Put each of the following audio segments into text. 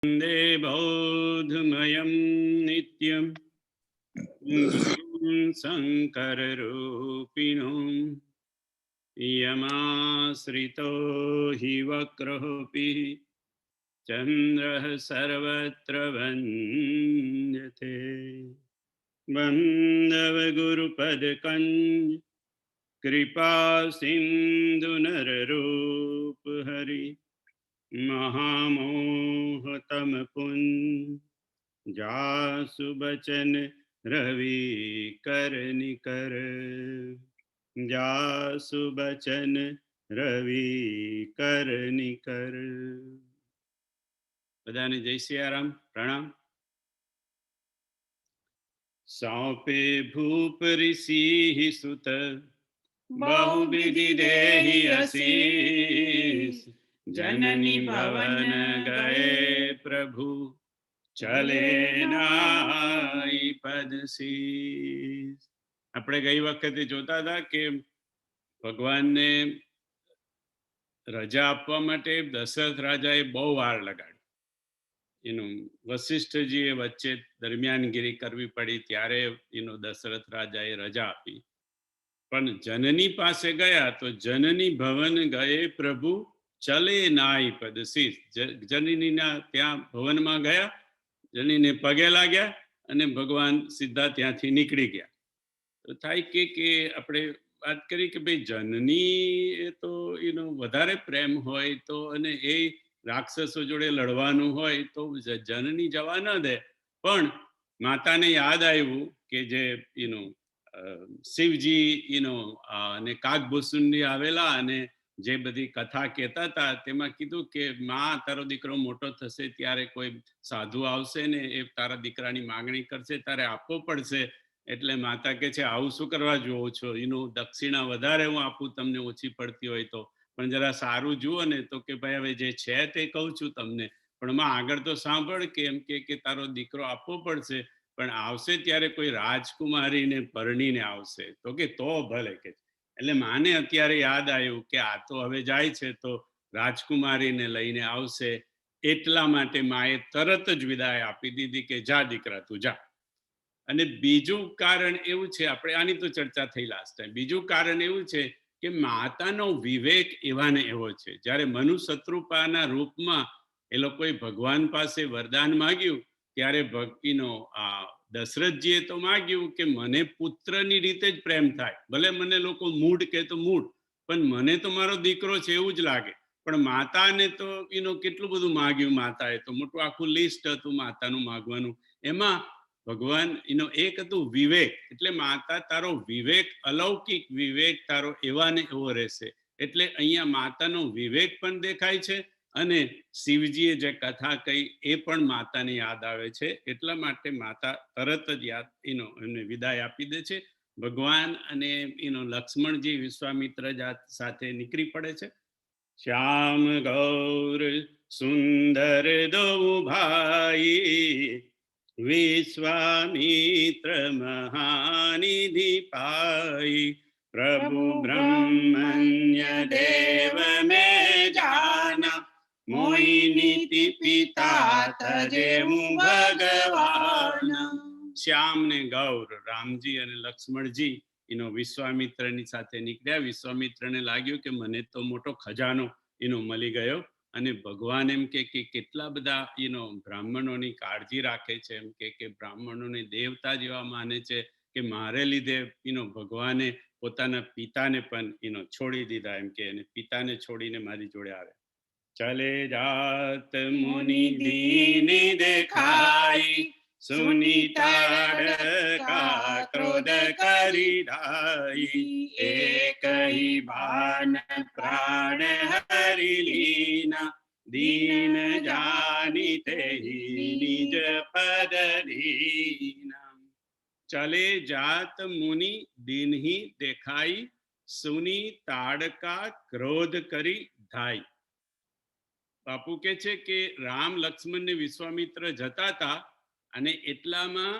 वन्दे बौद्धमयं नित्यं गुरुं शङ्कररूपिणो यमाश्रितो हि वक्रोऽपि चन्द्रः सर्वत्र वन्द्यते। बन्धवगुरुपदकञ्ज कृपा सिन्धु नररूप हरि महामोहतम पुंज जासु बचन रवि कर निकर जासु बचन रवि कर निकर। बधाने जय सियाराम, प्रणाम। सौंपे भूप ऋषि सुत बहुविधि देहि आशीष जननी भवन गए प्रभु चले नाई पद शीस। આપણે ગઈ વખતે જોતા હતા કે ભગવાનને રજા આપવા માટે દશરથ રાજાએ બહુ વાર લગાડી. એનું વશિષ્ઠજીએ વચ્ચે દરમિયાનગીરી કરવી પડી, ત્યારે દશરથ રાજાએ રજા આપી. પણ જનની પાસે ગયા તો જનની ભવન ગયે પ્રભુ ચલે નાઈ પદશીસ. જનનીના ત્યાં ભવનમાં ગયા, જનીને પગે લાગ્યા અને ભગવાન સીધા ત્યાંથી નીકળી ગયા. તો થાય કે આપણે વાત કરી કે ભાઈ જનની તો વધારે પ્રેમ હોય તો, અને એ રાક્ષસો જોડે લડવાનું હોય તો જનની જવા ન દે. પણ માતાને યાદ આવ્યું કે જે શિવજી અને કાગભૂસુંડી આવેલા અને જે બધી કથા કહેતા હતા તેમાં કીધું કે માં, તારો દીકરો મોટો થશે ત્યારે કોઈ સાધુ આવશે ને એ તારા દીકરાની માંગણી કરશે, તારે આપવો પડશે. એટલે માતા કે છે આવું શું કરવા જોવો છો, દક્ષિણા વધારે હું આપું તમને ઓછી પડતી હોય તો, પણ જરા સારું જુઓ ને. તો કે ભાઈ હવે જે છે તે કહું છું તમને, પણ માં આગળ તો સાંભળ કે એમ કે તારો દીકરો આપવો પડશે, પણ આવશે ત્યારે કોઈ રાજકુમારીને પરણીને આવશે. તો કે તો ભલે કે. એટલે માને અત્યારે યાદ આવ્યું કે આ તો હવે જાય છે તો રાજકુમારીને લઈને આવશે, એટલા માટે માએ તરત જ વિદાય આપી દીધી કે જા દીકરા તું જા. અને બીજું કારણ એવું છે, આપણે આની તો ચર્ચા થઈ લાસ્ટ ટાઈમ, બીજું કારણ એવું છે કે માતાનો વિવેક એવા ને એવો છે. જ્યારે મનુ શત્રુપાના રૂપમાં એ લોકોએ ભગવાન પાસે વરદાન માંગ્યું ત્યારે ભક્તિનો દશરથજીએ તો માંગ્યું કે મને પુત્રની રીતે જ પ્રેમ થાય, ભલે મને લોકો મૂઢ કે તો મૂઢ, પણ મને તો મારો દીકરો છે એવું જ લાગે. પણ માતાને તો કેટલું બધું માંગ્યું, માતાએ તો મોટું આખું લિસ્ટ હતું માતાનું માંગવાનું. એમાં ભગવાન એક હતું વિવેક. એટલે માતા તારો વિવેક, અલૌકિક વિવેક તારો એવા ને એવો રહેશે. એટલે અહીંયા માતાનો વિવેક પણ દેખાય છે અને શિવજીએ જે કથા કહી એ પણ માતાને યાદ આવે છે. એટલા માટે માતા તરત જ યાદ એમને વિદાય આપી દે છે. ભગવાન અને લક્ષ્મણજી વિશ્વામિત્ર સાથે નીકળી પડે છે. શ્યામ ગૌર સુંદર દો ભાઈ વિશ્વામિત્ર મહાનિધિ પાઈ પ્રભુ બ્રહ્મણ્ય દેવ મેં જાના મોઈ નીતિ પિતા તજે હું ભગવાન. શ્યામ ને ગૌર, રામજી અને લક્ષ્મણજી વિશ્વામિત્રની સાથે નીકળ્યા. વિશ્વામિત્રને લાગ્યું કે મને તો મોટો ખજાનો મળી ગયો. અને ભગવાન એમ કે કેટલા બધા બ્રાહ્મણોની કાળજી રાખે છે, એમ કે બ્રાહ્મણોને દેવતા જેવા માને છે કે મારે લીધે ભગવાને પોતાના પિતાને પણ છોડી દીધા, એમ કે પિતાને છોડીને મારી જોડે આવે. ચલે જાત મુનિ દીની દેખાઈ સુની તાડકા ક્રોધ કરી ધાઈ એક હી ભાન પ્રાણ હરી લીના દીન જાની તેહી નિજ પદ દીના. ચલે જાત મુનિ દીનહી દેખાઈ સુની તાડકા ક્રોધ કરી ધાઈ. બાપુ કે છે કે રામ, લક્ષ્મણ ને વિશ્વામિત્ર જતા હતા અને એટલામાં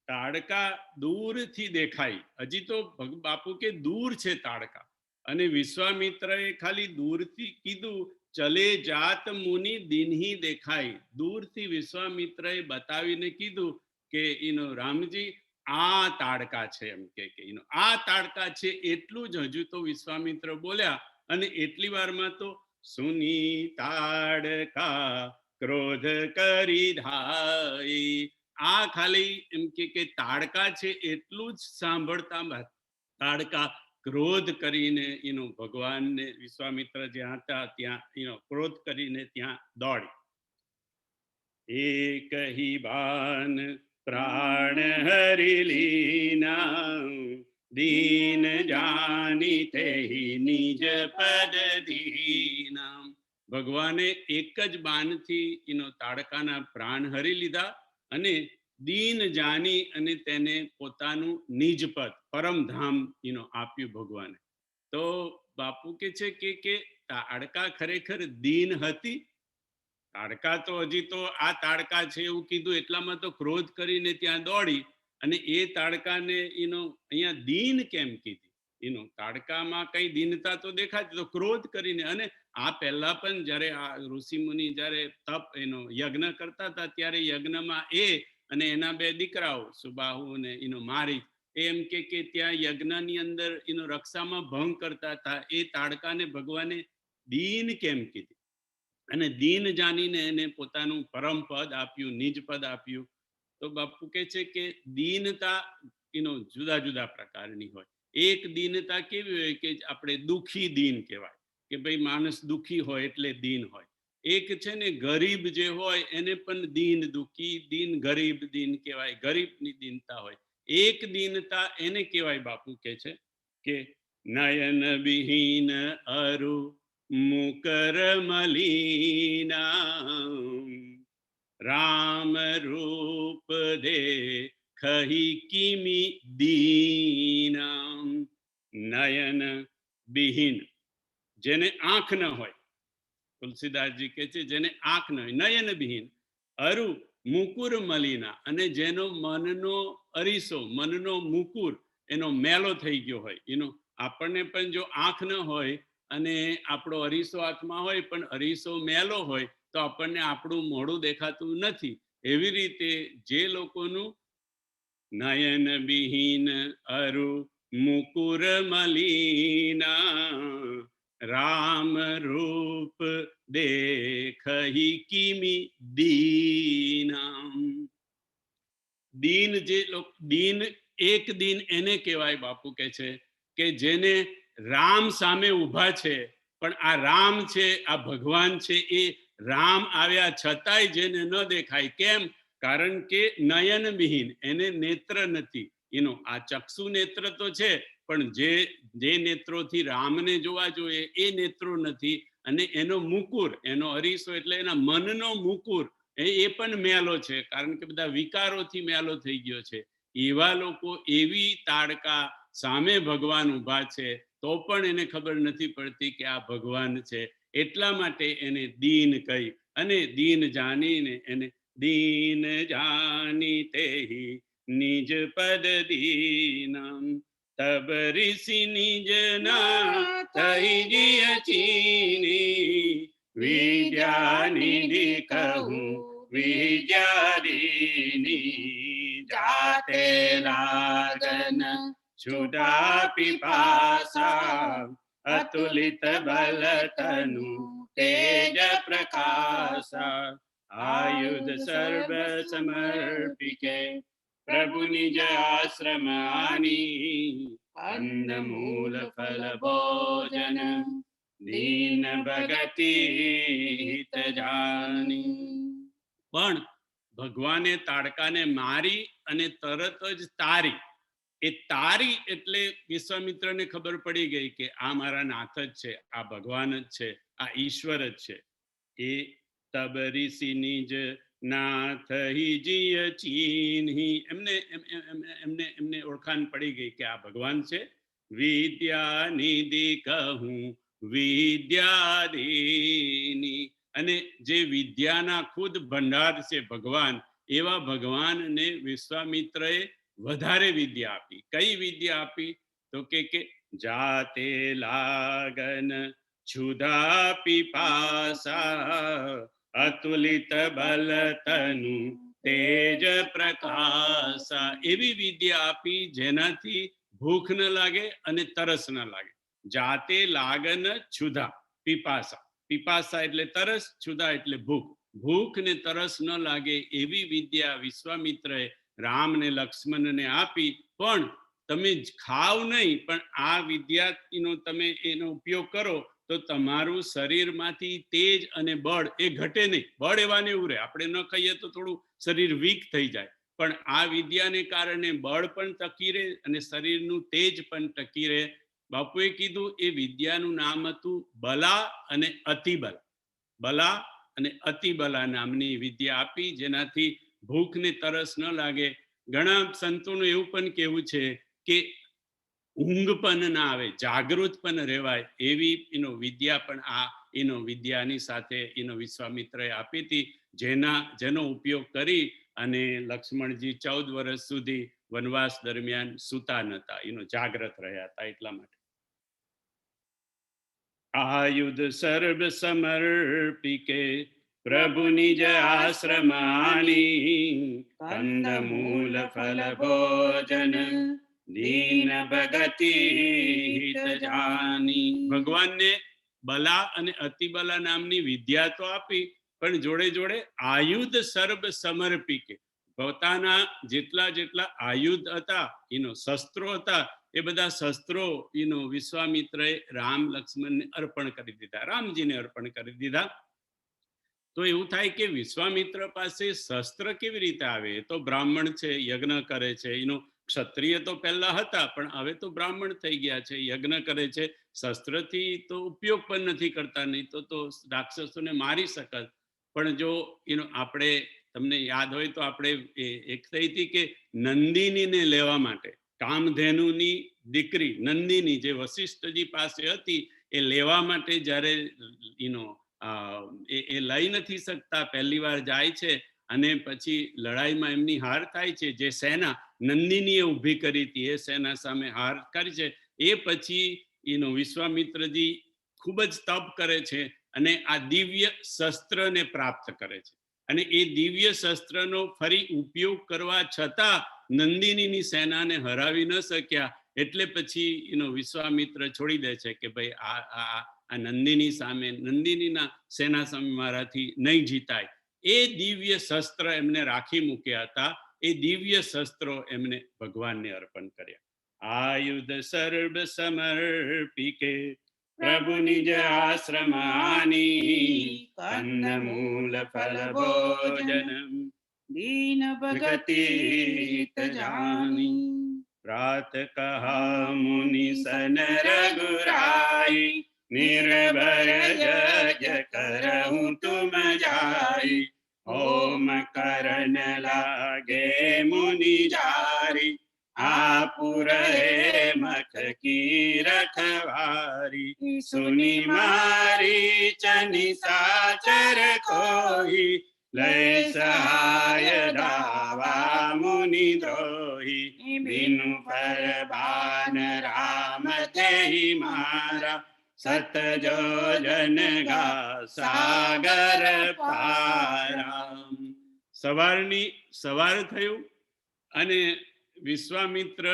તાડકા દૂરથી દેખાય. હજી તો બાપુ કે દૂર છે તાડકા, અને વિશ્વામિત્રએ ખાલી દૂરથી કીધું ચલે જાત મુનિ દિનહી દેખાય. દૂરથી વિશ્વામિત્રએ બતાવીને કીધું કે રામજી આ તાડકા છે, એમ કે આ તાડકા છે. એટલું જ હજુ તો વિશ્વામિત્ર બોલ્યા અને એટલી વારમાં તો સુની તાડકા ક્રોધ કરી ધાઈ. આ ખાલી એમ કે તાડકા છે એટલું જ સાંભળતા તાડકા ક્રોધ કરીને ભગવાનને વિશ્વામિત્ર જ્યાં હતા ત્યાં ક્રોધ કરીને ત્યાં દોડી. એક હી બાન પ્રાણ હરી લીના દીન જાની તે નિજ પદ દીના. ભગવાને એક જ બાણથી તાડકાના પ્રાણ હરી લીધા અને દીન જાની અને તેને પોતાનું નિજ પદ પરમધામ આપ્યું ભગવાને. તો બાપુ કે છે કે તાડકા ખરેખર દીન હતી. તાડકા તો હજી તો આ તાડકા છે એવું કીધું એટલામાં તો ક્રોધ કરીને ત્યાં દોડી અને એ તાડકાને અહીંયા દીન કેમ કીધી? તાડકામાં કઈ દીનતા તો દેખાતી, તો ક્રોધ કરીને. અને આ પહેલા પણ જ્યારે આ ઋષિ મુનિ જ્યારે તપ યજ્ઞ કરતા હતા ત્યારે યજ્ઞમાં એ અને એના બે દીકરાઓ સુબાહુ અને મારી એમ કે ત્યાં યજ્ઞની અંદર રક્ષામાં ભંગ કરતા હતા. એ તાડકાને ભગવાને દીન કેમ કીધી? અને દીન જાણીને એને પોતાનું પરમ પદ આપ્યું, નિજ પદ આપ્યું. તો બાપુ કે છે કે દીનતા જુદા જુદા પ્રકારની હોય. એક દીનતા કેવી હોય કે આપણે દુખી દીન કહેવાય કે ભાઈ માણસ દુખી હોય એટલે દીન હોય. એક છે ને ગરીબ જે હોય એને પણ દીન દુખી, દીન ગરીબ દીન કહેવાય, ગરીબની દીનતા હોય. એક દીનતા એને કહેવાય બાપુ કે છે કે નયન વિહીન અરુ મુકર મલીના રામ રૂપ દે ખહી કિમી દીના. નયન વિહીન, જેને આંખ ન હોય, તુલસીદાસજી કહે છે જેને આંખ ન હોય, નયન વિહીન. અરુ મુકુર મલીના, અને જેનો મનનો અરીસો, મનનો મુકુર એનો મેલો થઈ ગયો હોય. આપણને પણ જો આંખ ન હોય અને આપણો અરીસો હાથમાં હોય પણ અરીસો મેલો હોય તો આપણને આપણું મોઢું દેખાતું નથી. એવી રીતે જે લોકોનું નયન વિહીન અરુ મુકુર મલીના રામ રૂપ દેખહી કિમી દીના. દીન જે દીન, એક દીન એને કહેવાય બાપુ કે છે કે જેને રામ સામે ઊભા છે પણ આ રામ છે, આ ભગવાન છે, એ રામ આવ્યા છતાંય જેને ન દેખાય. કેમ? કારણ કે નયન વિહીન, એને નેત્ર નથી. આ ચક્ષુ નેત્ર તો છે પણ જે નેત્રોથી રામને જોવા જોઈએ એ નેત્રો નથી. અને એનો મુકુર, એનો અરીસો એટલે એના મનનો મુકુર એ પણ મેલો છે, કારણ કે બધા વિકારોથી મેલો થઈ ગયો છે. એવા લોકો એવી તાડકા સામે ભગવાન ઊભા છે તો પણ એને ખબર નથી પડતી કે આ ભગવાન છે. એટલા માટે એને દીન કહી અને દીન જાણીને એને દીન જાની તેહી નિજ પદ દીનમ. તબ ઋષિ નિજ ના થઈ જીય ચીની વિદ્યા નિધિ કહું વિદ્યાદીની. જાતે લાગન છુડા પીપાસા અતુલિત બલ તનુ તેજ પ્રકાશા. આયુધ સર્વ સમર્પિકે પ્રભુ નિજ આશ્રમ આની. અન્ન મૂલ ફલ ભોજન દીન ભગતિ હિત જાની. પણ ભગવાને તાડકાને મારી અને તરત જ તારી. એ તારી એટલે વિશ્વામિત્રને ખબર પડી ગઈ કે આ મારા નાથ જ છે, આ ભગવાન જ છે, આ ઈશ્વર જ છે. એ તબ ઋષિ નિજ નાથ જીય ચીન્હી. એમને ઓળખાણ પડી ગઈ કે આ ભગવાન છે. વિદ્યા નિધિ કહું વિદ્યાદીની. અને જે વિદ્યાના ખુદ ભંડાર છે ભગવાન, એવા ભગવાનને વિશ્વામિત્રએ વધારે વિદ્યા આપી. કઈ વિદ્યા આપી? તો કે જાતે લાગન क्षुधा पिपासा અતુલિત બલ તનુ તેજ પ્રકાશા, એવી વિદ્યા આપી જેનાથી ભૂખ ન લાગે અને તરસ ન લાગે. જાતે લાગન ક્ષુધા પીપાસા, પીપાસા એટલે તરસ, ક્ષુધા એટલે ભૂખ, ભૂખ ને તરસ ન લાગે એવી વિદ્યા વિશ્વામિત્રએ રામ ને લક્ષ્મણને આપી. પણ તમે ખાવ નહીં, પણ આ વિદ્યાનો તમે એનો ઉપયોગ કરો તો તમારું શરીરમાંથી તેજ અને બળ એ ઘટે નહીં. બળ એવા ને એવું રહે. આપણે ન ખાઈએ તો થોડું શરીર વીક થઈ જાય, પણ આ વિદ્યાને કારણે બળ પણ ટકી રહે અને શરીરનું તેજ પણ ટકી રહે. બાપુએ કીધું એ વિદ્યાનું નામ હતું બલા અને અતિબલા. બલા અને અતિબલા નામની વિદ્યા આપી, જેનાથી ભૂખ ને તરસ ન લાગે. ઘણા સંતોનું એવું પણ કહેવું છે કે ઊંઘ પણ ના આવે, જાગૃત પણ રહેવાય એવી વિદ્યા પણ આ વિદ્યાની સાથે વિશ્વામિત્રએ આપી હતી, જેનો ઉપયોગ કરી અને લક્ષ્મણજી 14 વર્ષ સુધી વનવાસ દરમિયાન સૂતા નતા, જાગ્રત રહ્યા હતા. એટલા માટે આયુધ સર્વ સમર્પિકે પ્રભુ નિજ આશ્રમાની, કંદમૂલ ફલ ભોજન દીન ભગતિ હિત જાની. ભગવાનને બલા અને અતિબલા નામની વિદ્યા તો આપી, પણ જોડે જોડે આયુધ સર્વ સમર્પિકે, પોતાના જેટલા આયુધ હતા, શસ્ત્રો હતા, એ બધા શસ્ત્રો વિશ્વામિત્રએ રામ લક્ષ્મણને અર્પણ કરી દીધા, રામજીને અર્પણ કરી દીધા. તો એવું થાય કે વિશ્વામિત્ર પાસે શસ્ત્ર કેવી રીતે આવે? એ તો બ્રાહ્મણ છે, યજ્ઞ કરે છે. ક્ષત્રિય તો પહેલા હતા, પણ હવે તો બ્રાહ્મણ થઈ ગયા છે, યજ્ઞ કરે છે. શસ્ત્રથી તો ઉપયોગ પણ નથી કરતા, નહીં તો રાક્ષસોને મારી શકત. પણ જો આપણે, તમને યાદ હોય તો આપણે એક થઈ હતી કે નંદિનીને લેવા માટે, કામધેનુની દીકરી નંદિની જે વશિષ્ઠજી પાસે હતી, એ લેવા માટે જ્યારે એ લઈ નથી શકતા, પહેલી વાર જાય છે અને પછી લડાઈમાં એમની હાર થાય છે. જે સેના નંદિનીએ ઊભી કરી હતી, એ સેના સામે હાર કરી છે. એ પછી વિશ્વામિત્રજી ખૂબ જ તપ કરે છે અને આ દિવ્ય શસ્ત્રને પ્રાપ્ત કરે છે. અને એ દિવ્ય શસ્ત્રનો ફરી ઉપયોગ કરવા છતાં નંદિનીની સેનાને હરાવી ન શક્યા. એટલે પછી વિશ્વામિત્ર છોડી દે છે કે ભાઈ આ નંદિની સામે, નંદિનીના સેના સામે મારાથી નહીં જીતાય. એ દિવ્ય શસ્ત્ર એમને રાખી મૂક્યા હતા, એ દિવ્ય શસ્ત્રો એમને ભગવાનને અર્પણ કર્યા. આયુધ સર્વ સમર્પિકે પ્રભુ નિજ આશ્રમાની, કંદમૂલ ફલ ભોજન દીન ભગતિ હિત જાની. પ્રાત કહા મુનિ સન રઘુરાઈ, નિર્ભય જગ કરહું તુમ જાઈ. ઓમ કરન લાગે મુનિ જારી, આપુર હે મખ કી રખવારી. સુની મારી ચની સાચર કોઈ, લય સહાય દાવા મુનિ દ્રોહી. બિनु પરબાન રામ તેહી મારા, સત જો જન ગા સાગર પારા. સવાર થયું અને વિશ્વામિત્ર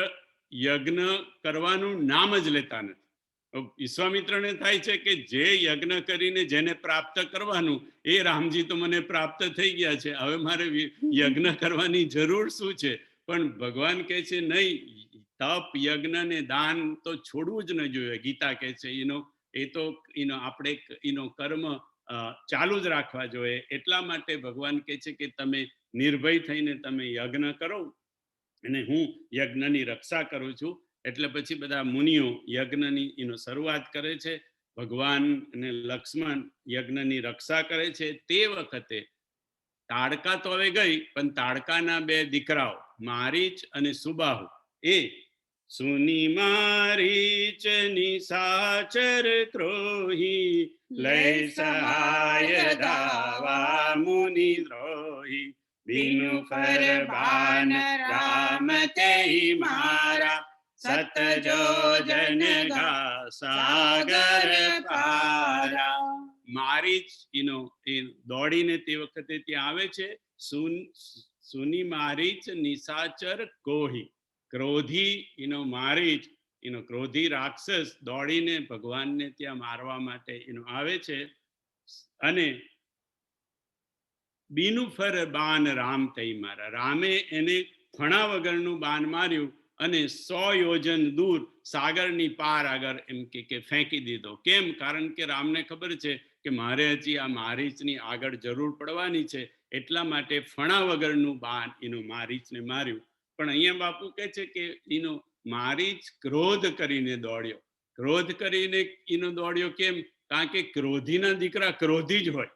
યજ્ઞ કરવાનું નામ જ લેતા નથી. વિશ્વામિત્રને થાય છે કે જે યજ્ઞ કરીને જેને પ્રાપ્ત કરવાનું, એ રામજી તો મને પ્રાપ્ત થઈ ગયા છે, હવે મારે યજ્ઞ કરવાની જરૂર શું છે? પણ ભગવાન કહે છે નહીં, તપ યજ્ઞ ને દાન તો છોડવું જ ન જોઈએ. ગીતા કહે છે એ તો આપણે કર્મ ચાલુ જ રાખવા જોઈએ. એટલા માટે ભગવાન કહે છે કે તમે નિર્ભય થઈને તમે યજ્ઞ કરો અને હું યજ્ઞની રક્ષા કરું છું. એટલે પછી બધા મુનિઓ યજ્ઞની શરૂઆત કરે છે. ભગવાન અને લક્ષ્મણ યજ્ઞની રક્ષા કરે છે. તે વખતે તાડકા તો હવે ગઈ, પણ તાડકાના 2 દીકરાઓ મારીચ અને સુબાહુ, એ સુની મારીચ નિશાચર ક્રોહી, લય સહાય દાવા મુનિ દ્રોહી. બિनु પરબાન રામ તેહી મારા, સતજો જન ગા સાગર પારા. મારીચ એ દોડીને તે વખતે ત્યાં આવે છે. સુની મારીચ નિશાચર કોહી. ક્રોધી મારીચ ક્રોધી રાક્ષસ દોડીને ભગવાનને ત્યાં મારવા માટે આવે છે. અને બીનું ફર બાન રામ તઈ મારા. રામે એને ફણા વગરનું બાન માર્યું અને 100 યોજન દૂર સાગરની પાર આગળ એમ કે ફેંકી દીધો. કેમ? કારણ કે રામને ખબર છે કે મારે હજી આ મારીચની આગળ જરૂર પડવાની છે, એટલા માટે ફણા વગરનું બાન મારીચને માર્યું. પણ અહીંયા બાપુ કહે છે કે મારીચ ક્રોધ કરીને દોડ્યો. ક્રોધ કરીને દોડ્યો કેમ? કારણ કે ક્રોધીના દીકરા ક્રોધી જ હોય.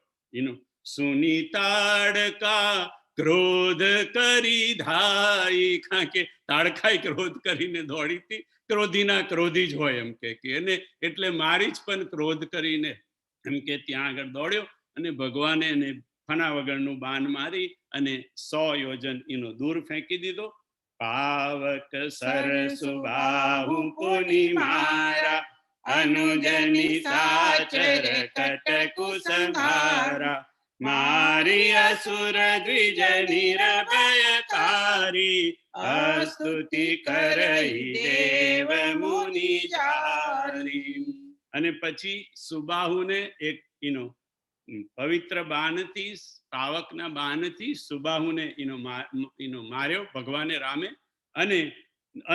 સુની તાડકા ક્રોધ કરી ધાઈ. કારણ કે તાડકાઈ ક્રોધ કરીને દોડી હતી. ક્રોધીના ક્રોધી જ હોય એમ કે એને. એટલે મારીચ પણ ક્રોધ કરીને એમ કે ત્યાં આગળ દોડ્યો અને ભગવાને એને ફના વગરનું બાન મારી અને 100 યોજન દૂર ફેંકી દીધો. પાવક સરસુ બાહુ પુની મારા અનુજની સાચર કટકુ સંહારા. મારી અસુર દ્વિજ નિરભયકારી અસ્તુતિ કરઈ દેવ મુનિ જારી. અને પછી સુબાહુને એક પવિત્ર બાણથી, પાવકના બાણથી સુબાહુને માર્યો ભગવાને રામે. અને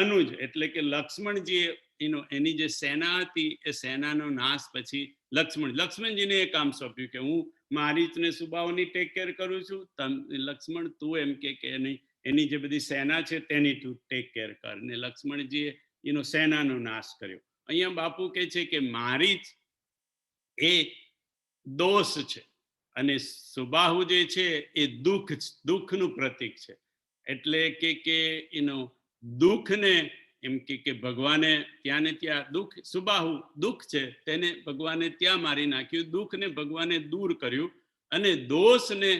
અનુજ એટલે કે લક્ષ્મણજીએ એની જે સેના હતી એ સેનાનો નાશ પછી લક્ષ્મણજીને એ કામ સોંપ્યું કે હું મારીચને સુબાહુની ટેક કેર કરું છું, લક્ષ્મણ તું એમ કે એની જે બધી સેના છે તેની તું ટેક કેર કર. ને લક્ષ્મણજીએ સેનાનો નાશ કર્યો. અહીંયા બાપુ કહે છે કે મારીચ એ દોષ છે અને સુબાહુ જે છે એ દુઃખનું પ્રતીક છે. એટલે કે દુઃખને એમ કે ભગવાને ત્યાં ને ત્યાં સુબાહુ દુઃખ છે તેને ભગવાને ત્યાં મારી નાખ્યું. દુઃખને ભગવાને દૂર કર્યું અને દોષને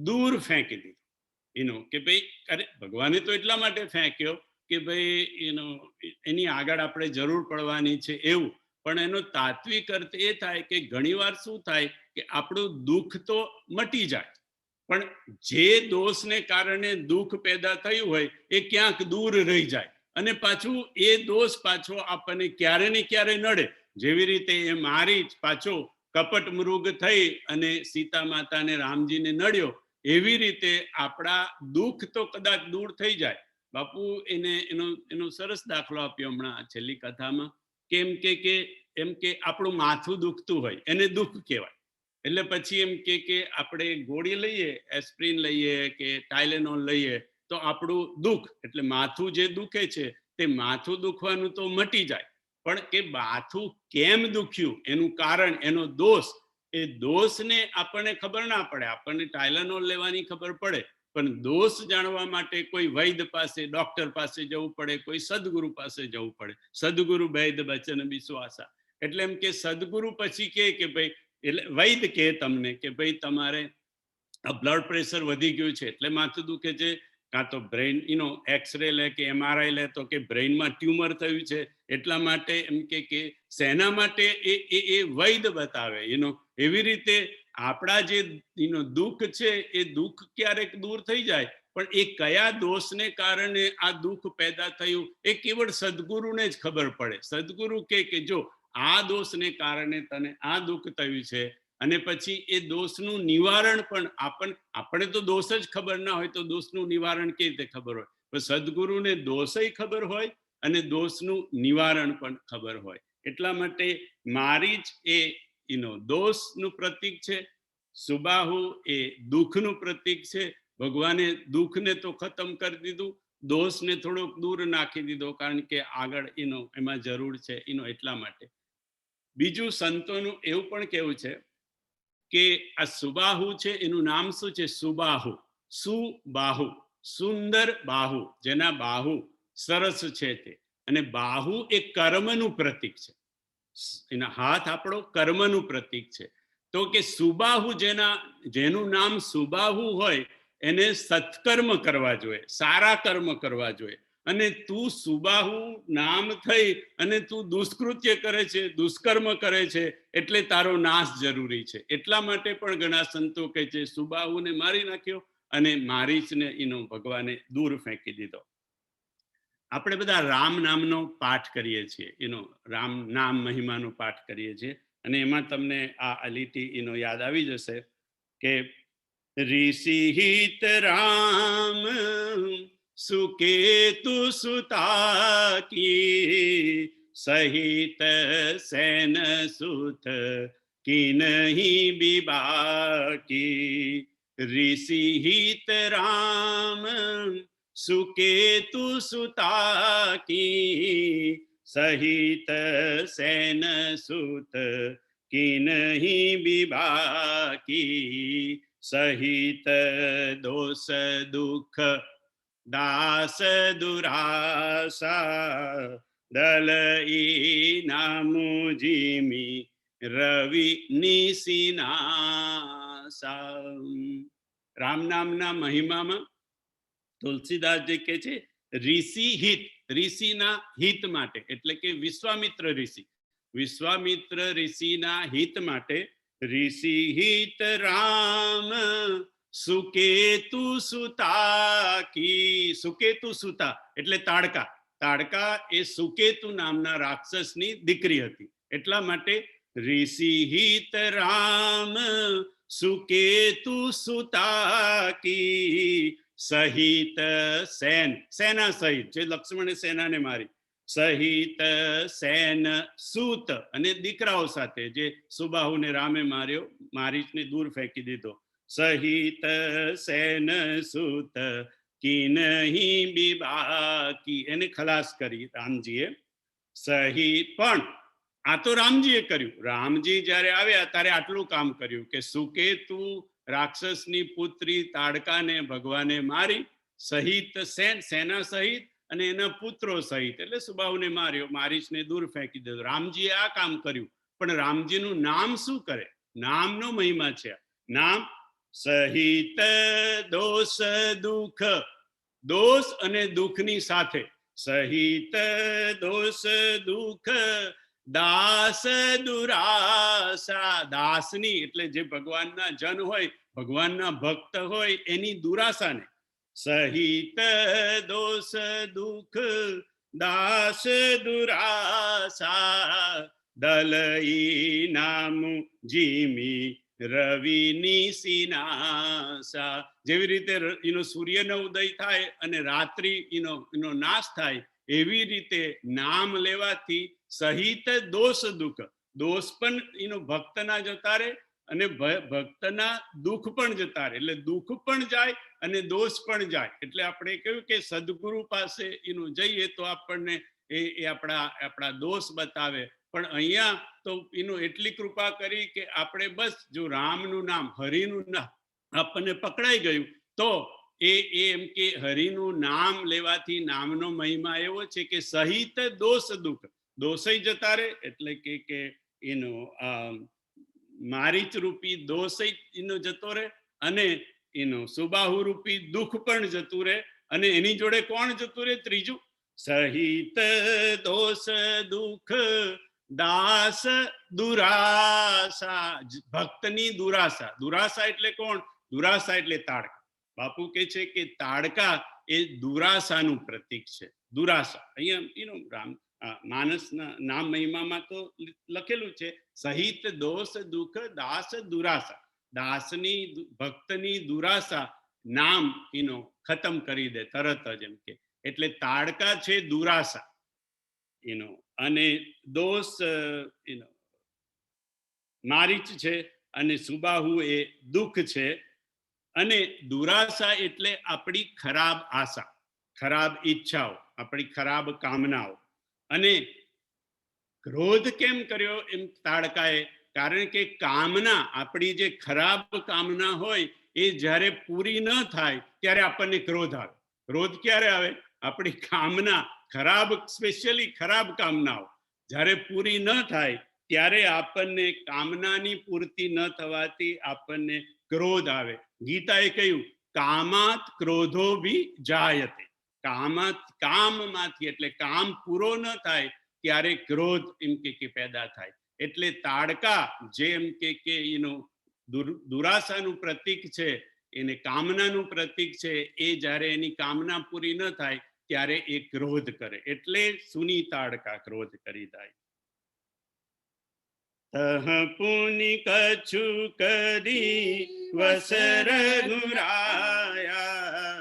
દૂર ફેંકી દીધું. કે ભાઈ અરે ભગવાને તો એટલા માટે ફેંક્યો કે ભાઈ એની આગળ આપણે જરૂર પડવાની છે એવું. પણ એનો તાત્વિક અર્થ એ થાય કે ઘણીવાર શું થાય કે આપણું દુઃખ તો મટી જાય, પણ જે દોષને કારણે દુઃખ પેદા થયું હોય એ ક્યાંક દૂર રહી જાય અને પાછું એ દોષ પાછો આપણને ક્યારે ને ક્યારે નડે. જેવી રીતે એ મારી પાછો કપટ મૃગ થઈ અને સીતા માતાને રામજીને નડ્યો, એવી રીતે આપણા દુઃખ તો કદાચ દૂર થઈ જાય. બાપુ એનો સરસ દાખલો આપ્યો હમણાં છેલ્લી કથામાં. કેમ કે એમ કે આપણું માથું દુખતું હોય એને દુઃખ કહેવાય. એટલે પછી એમ કે આપણે ગોળી લઈએ, એસ્પ્રિન લઈએ કે ટાઇલેનોલ લઈએ તો આપણું દુઃખ એટલે માથું જે દુખે છે તે માથું દુખવાનું તો મટી જાય. પણ કે માથું કેમ દુખ્યું એનું કારણ, એનો દોષ, એ દોષને આપણને ખબર ના પડે. આપણને ટાઇલેનોલ લેવાની ખબર પડે, પણ દોષ જાણવા માટે કોઈ વૈદ્ય પાસે, ડોક્ટર પાસે જવું પડે, કોઈ સદગુરુ પાસે જવું પડે. સદગુરુ વૈદ બચન વિશ્વાસા. એટલે એમ કે સદગુરુ પછી કે ભાઈ એટલે વૈદ કે તમને કે ભાઈ તમારે બ્લડ પ્રેશર વધી ગયું છે એટલે માથું દુખે છે, કાં તો બ્રેઇન એક્સરે લે કે MRI લે તો કે બ્રેઇનમાં ટ્યુમર થયું છે એટલા માટે એમ કે શેના માટે એ વૈદ બતાવે. એવી રીતે આપણા જે દુઃખ છે એ દુઃખ ક્યારેક દૂર થઈ જાય, પણ એ કયા દોષને કારણે આ દુઃખ પેદા થયું એ કેવળ સદગુરુને જ ખબર પડે. સદગુરુ કે જો આ દોષને કારણે તને આ દુઃખ થયું છે, અને પછી એ દોષનું નિવારણ પણ આપણે તો દોષ જ ખબર ના હોય તો દોષનું નિવારણ કેવી રીતે ખબર હોય? પણ સદગુરુને દોષય ખબર હોય અને દોષનું નિવારણ પણ ખબર હોય. એટલા માટે મારી જ એ દોષનું પ્રતીક છે, સુબાહુ એ દુઃખનું પ્રતીક છે. ભગવાને દુઃખને તો ખતમ કરી દીધું, દોષને થોડોક દૂર નાખી દીધો કારણ કે આગળ એમાં જરૂર છે એટલા માટે. બીજું સંતોનું એવું પણ કહેવું છે કે આ સુબાહુ છે એનું નામ શું છે? સુબાહુ, સુબાહુ, સુંદર બાહુ, જેના બાહુ સરસ છે તે. અને બાહુ એ કર્મનું પ્રતીક છે. એના હાથ આપણો કર્મનું પ્રતીક છે. તો કે સુબાહુ જેનું નામ સુબાહુ હોય એને સત્કર્મ કરવા જોઈએ, સારા કર્મ કરવા જોઈએ. અને તું સુબાહુ નામ થઈ અને તું દુષ્કૃત્ય કરે છે, દુષ્કર્મ કરે છે, એટલે તારો નાશ જરૂરી છે. એટલા માટે પણ ઘણા સંતો કહે છે સુબાહુને મારી નાખ્યો અને મારીચને એનો ભગવાને દૂર ફેંકી દીધો. આપણે બધા રામ નામનો પાઠ કરીએ છીએ, એનો રામ નામ મહિમાનો પાઠ કરીએ છીએ, અને એમાં તમને આ લીટી એનો યાદ આવી જશે કે ऋषि हित राम सुकेतु सुता की सहित सेन सुत की नहीं बिबाकी. ऋषि हित राम सुकेतु सुता की सहित सेन सुत की नहीं बिबाकी. सहित दोष दुख दास दुरासा दल नामु जीमी रवि निसिनासा. રામ નામના મહિમામાં તુલસીદાસજી કહે છે ઋષિ હિત, ઋષિના હિત માટે, એટલે કે વિશ્વામિત્ર ઋષિ, વિશ્વામિત્ર ઋષિના હિત માટે ऋषि हित राम सुकेतु सुता की. सुकेतु सुता એટલે તાડકા, તાડકા એ સુકેતુ નામના રાક્ષસની દીકરી હતી. એટલા માટે ऋषि हित राम सुकेतु सुता की सहित सेन, सेना सहित, જે લક્ષ્મણે સેનાને મારી, સહિત સેન સૂત અને દીકરાઓ સાથે, જે સુબાહુને રામે માર્યો, મારીચને દૂર ફેંકી દીધો. સહિત સેન સૂત કી નહીં બિબાકી, એને ખલાસ કરી રામજીએ. સહિત પણ આ તો રામજીએ કર્યું. રામજી જ્યારે આવ્યા ત્યારે આટલું કામ કર્યું કે સુકેતુ રાક્ષસની પુત્રી તાડકાને ભગવાને મારી, સહિત સેન, સેના સહિત, અને એના પુત્રો સહિત, એટલે સુબાહુને માર્યો, મારીચને દૂર ફેંકી દીધો. રામજીએ આ કામ કર્યું. પણ રામજીનું નામ શું કરે? નામનો મહિમા છે. નામ સહિત દોષ દુઃખ, દોષ અને દુઃખની સાથે, સહિત દોષ દુઃખ દાસ દુરાસા, દાસની એટલે જે ભગવાનના જન હોય, ભગવાનના ભક્ત હોય, એની દુરાસાને સહિત દોષ દુઃખ દાસ દુરાસા દલઈ નામુ જીમી રવિ નિસિનાસા. જેવી રીતે એનો સૂર્યનો ઉદય થાય અને રાત્રિ એનો નાશ થાય, એવી રીતે નામ લેવાથી સહિત દોષ દુઃખ, દોષ પણ એનો ભક્તના જતા રહે અને ભક્તના દુઃખ પણ જતા રહે. એટલે દુઃખ પણ જાય અને દોષ પણ જાય. એટલે આપણે કહ્યું કે સદગુરુ પાસે એનું જઈએ તો આપણને એ આપણા દોષ બતાવે. પણ અહીંયા તો એનું એટલી કૃપા કરી કે આપણે બસ જો રામનું નામ, હરિનું નામ આપણને પકડાઈ ગયું તો એ એમ કે હરિનું નામ લેવાથી નામનો મહિમા એવો છે કે સહિત દોષ દુઃખ, દોષય જતા રહે. એટલે કે એનો મારીચ રૂપી દોષય એનો જતો રહે અને એનો સુબાહુ રૂપી દુઃખ પણ જતું રહે. અને એની જોડે કોણ જતું રહે? ત્રીજું, સહિત દોષ દુઃખ દાસ દુરાસા, ભક્તની દુરાસા. દુરાસા એટલે કોણ? દુરાસા એટલે તાડકા. બાપુ કહે છે કે તાડકા એ દુરાસાનું પ્રતીક છે. દુરાસા અહીંયા રામ માનસના નામ મહિમામાં તો લખેલું છે સહિત દોષ દુઃખ દાસ દુરાસા. દાસની, ભક્તની દુરાસા નામ ખતમ કરી દે તરત જ, એમ કે. એટલે તાડકા છે દુરાસા અને દોષ મારીચ છે અને સુબાહુ એ દુઃખ છે. અને દુરાસા એટલે આપણી ખરાબ આશા, ખરાબ ઈચ્છાઓ, આપણી ખરાબ કામનાઓ. અને ક્રોધ કેમ કર્યો એમ તાડકાએ? કારણ કે કામના, આપણી જે ખરાબ કામના હોય એ જ્યારે પૂરી ન થાય ત્યારે આપણને ક્રોધ આવે. ક્રોધ ક્યારે આવે? આપણી કામના ખરાબ, સ્પેશિયલી ખરાબ કામનાઓ જ્યારે પૂરી ન થાય ત્યારે આપણને, કામનાની પૂર્તિ ન થવાથી આપણને ક્રોધ આવે. ગીતાએ કહ્યું કામાત ક્રોધો ભી જાયતે, કામમાંથી એટલે કામ પૂરો ન થાય ત્યારે ક્રોધ એમ કે પેદા થાય. એટલે તાડકા જે એમ કે એનું દુરાશાનું પ્રતીક છે, એને કામનાનું પ્રતીક છે, એ જ્યારે એની કામના પૂરી ન થાય ત્યારે એ ક્રોધ કરે, એટલે સુની તાડકા ક્રોધ કરી થાય. પુનિ કચ્છુ કરી વસર ગુરાયા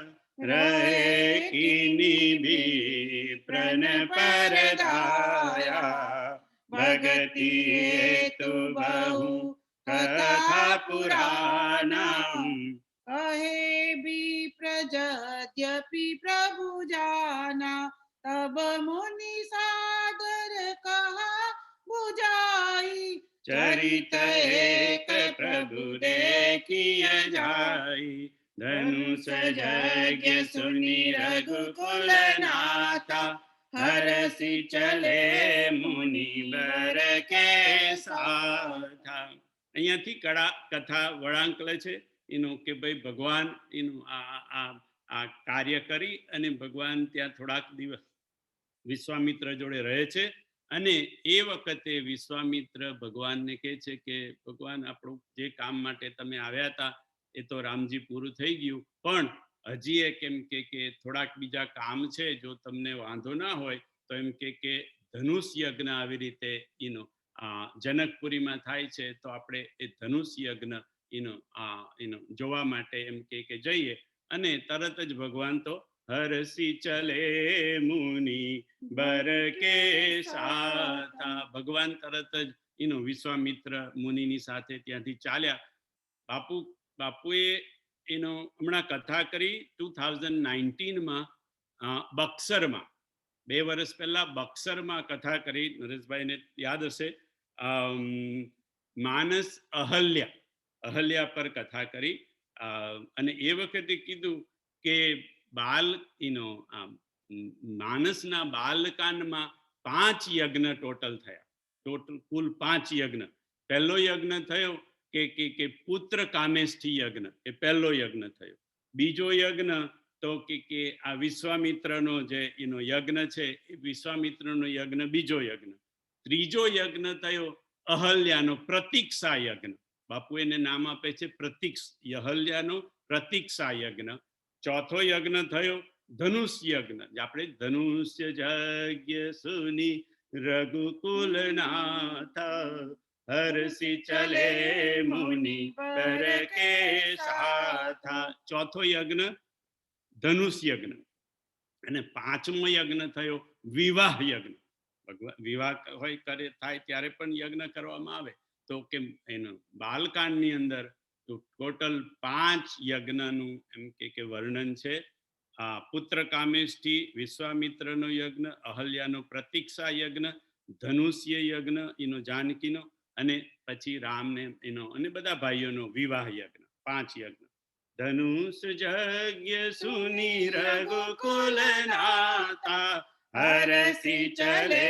રહે કિની ભી પ્રન પરદાયા ભગતિ હેતુ બહુ કથા પુરાણમ કહે બી પ્રજદ્યપી પ્રભુ જાના તબ મુનિ સાદર કહા बुझाई चरित एक प्रभु देखिय जाई धनुष यज्ञ सुनि रघुकुल नाथा हरसि चले मुनि बर के साथा. અહીંયાથી કથા વળાંક લે છે એનું કે ભાઈ ભગવાન એનું આ કાર્ય કરી અને ભગવાન ત્યાં થોડાક દિવસ વિશ્વામિત્ર જોડે રહે છે. અને એ વખતે વિશ્વામિત્ર ભગવાનને કહે છે કે ભગવાન, આપણું જે કામ માટે તમે આવ્યા હતા એ તો રામજી પૂરું થઈ ગયું, પણ હજી એક એમ કે થોડાક બીજા કામ છે, જો તમને વાંધો ના હોય તો એમ કે ધનુષ યજ્ઞ આવી રીતે એનો જનકપુરીમાં થાય છે, તો આપણે એ ધનુષ યજ્ઞ એનો જોવા માટે એમ કે જઈએ. અને તરત જ ભગવાન તો હરસી ચલે મુનિ બર કે સાથા, ભગવાન તરત જ એનો વિશ્વામિત્ર મુનિની સાથે ત્યાંથી ચાલ્યા. બાપુએ એનો હમણાં કથા કરી 2019માં બક્સરમાં, 2 વર્ષ પહેલા બક્સરમાં કથા કરી. નરેશભાઈને યાદ હશે, માનસ અહલ્યા પર કથા કરી. અને એ વખતે કીધું કે માનસના બાલકાંડમાં 5 યજ્ઞ ટોટલ થયા. કુલ 5 યજ્ઞ. પહેલો યજ્ઞ થયો કે પુત્ર કામેષ્ઠી યજ્ઞ, એ પહેલો યજ્ઞ થયો. બીજો યજ્ઞ તો કે આ વિશ્વામિત્રનો જે એનો યજ્ઞ છે, એ વિશ્વામિત્રનો યજ્ઞ બીજો યજ્ઞ. ત્રીજો યજ્ઞ થયો અહલ્યાનો પ્રતીક્ષા યજ્ઞ. બાપુ એને નામ આપે છે અહલ્યાનો પ્રતીક્ષા યજ્ઞ. ચોથો યજ્ઞ થયો ધનુષ યજ્ઞ. આપણે ધનુષ્ય યજ્ઞ સુની રઘુકુલ નાથા હરસી ચલે મુનિ પર કે સાથા. ચોથો યજ્ઞ ધનુષ યજ્ઞ. અને 5મો યજ્ઞ થયો વિવાહ યજ્ઞ. વિવાહ થાય ત્યારે પણ યજ્ઞ કરવામાં આવે. તો કે એનો બાલકાંડની અંદર ટોટલ 5 યજ્ઞનું એમ કે વર્ણન છે. પુત્ર કામેષ્ઠી, વિશ્વામિત્રનો યજ્ઞ, અહલ્યાનો પ્રતીક્ષા યજ્ઞ, ધનુષ્ય યજ્ઞ એનો જાનકીનો, અને પછી રામને એનો અને બધા ભાઈઓનો વિવાહ યજ્ઞ. 5 યજ્ઞ. ધનુષ યજ્ઞ સુની રઘુકુલ નાથા હરસી ચલે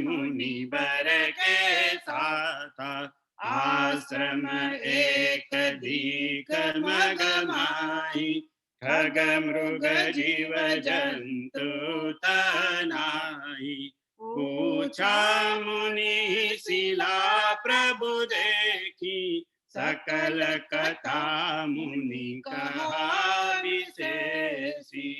મુનિ બર કે સાથા આશ્રમ એક દીક મગમાઈ ખગ મૃગ જીવ જંતુ તનાઈ પૂછા મુનિ શિલા પ્રભુ દેખી सकल कथा मुनि कहा विशेषी.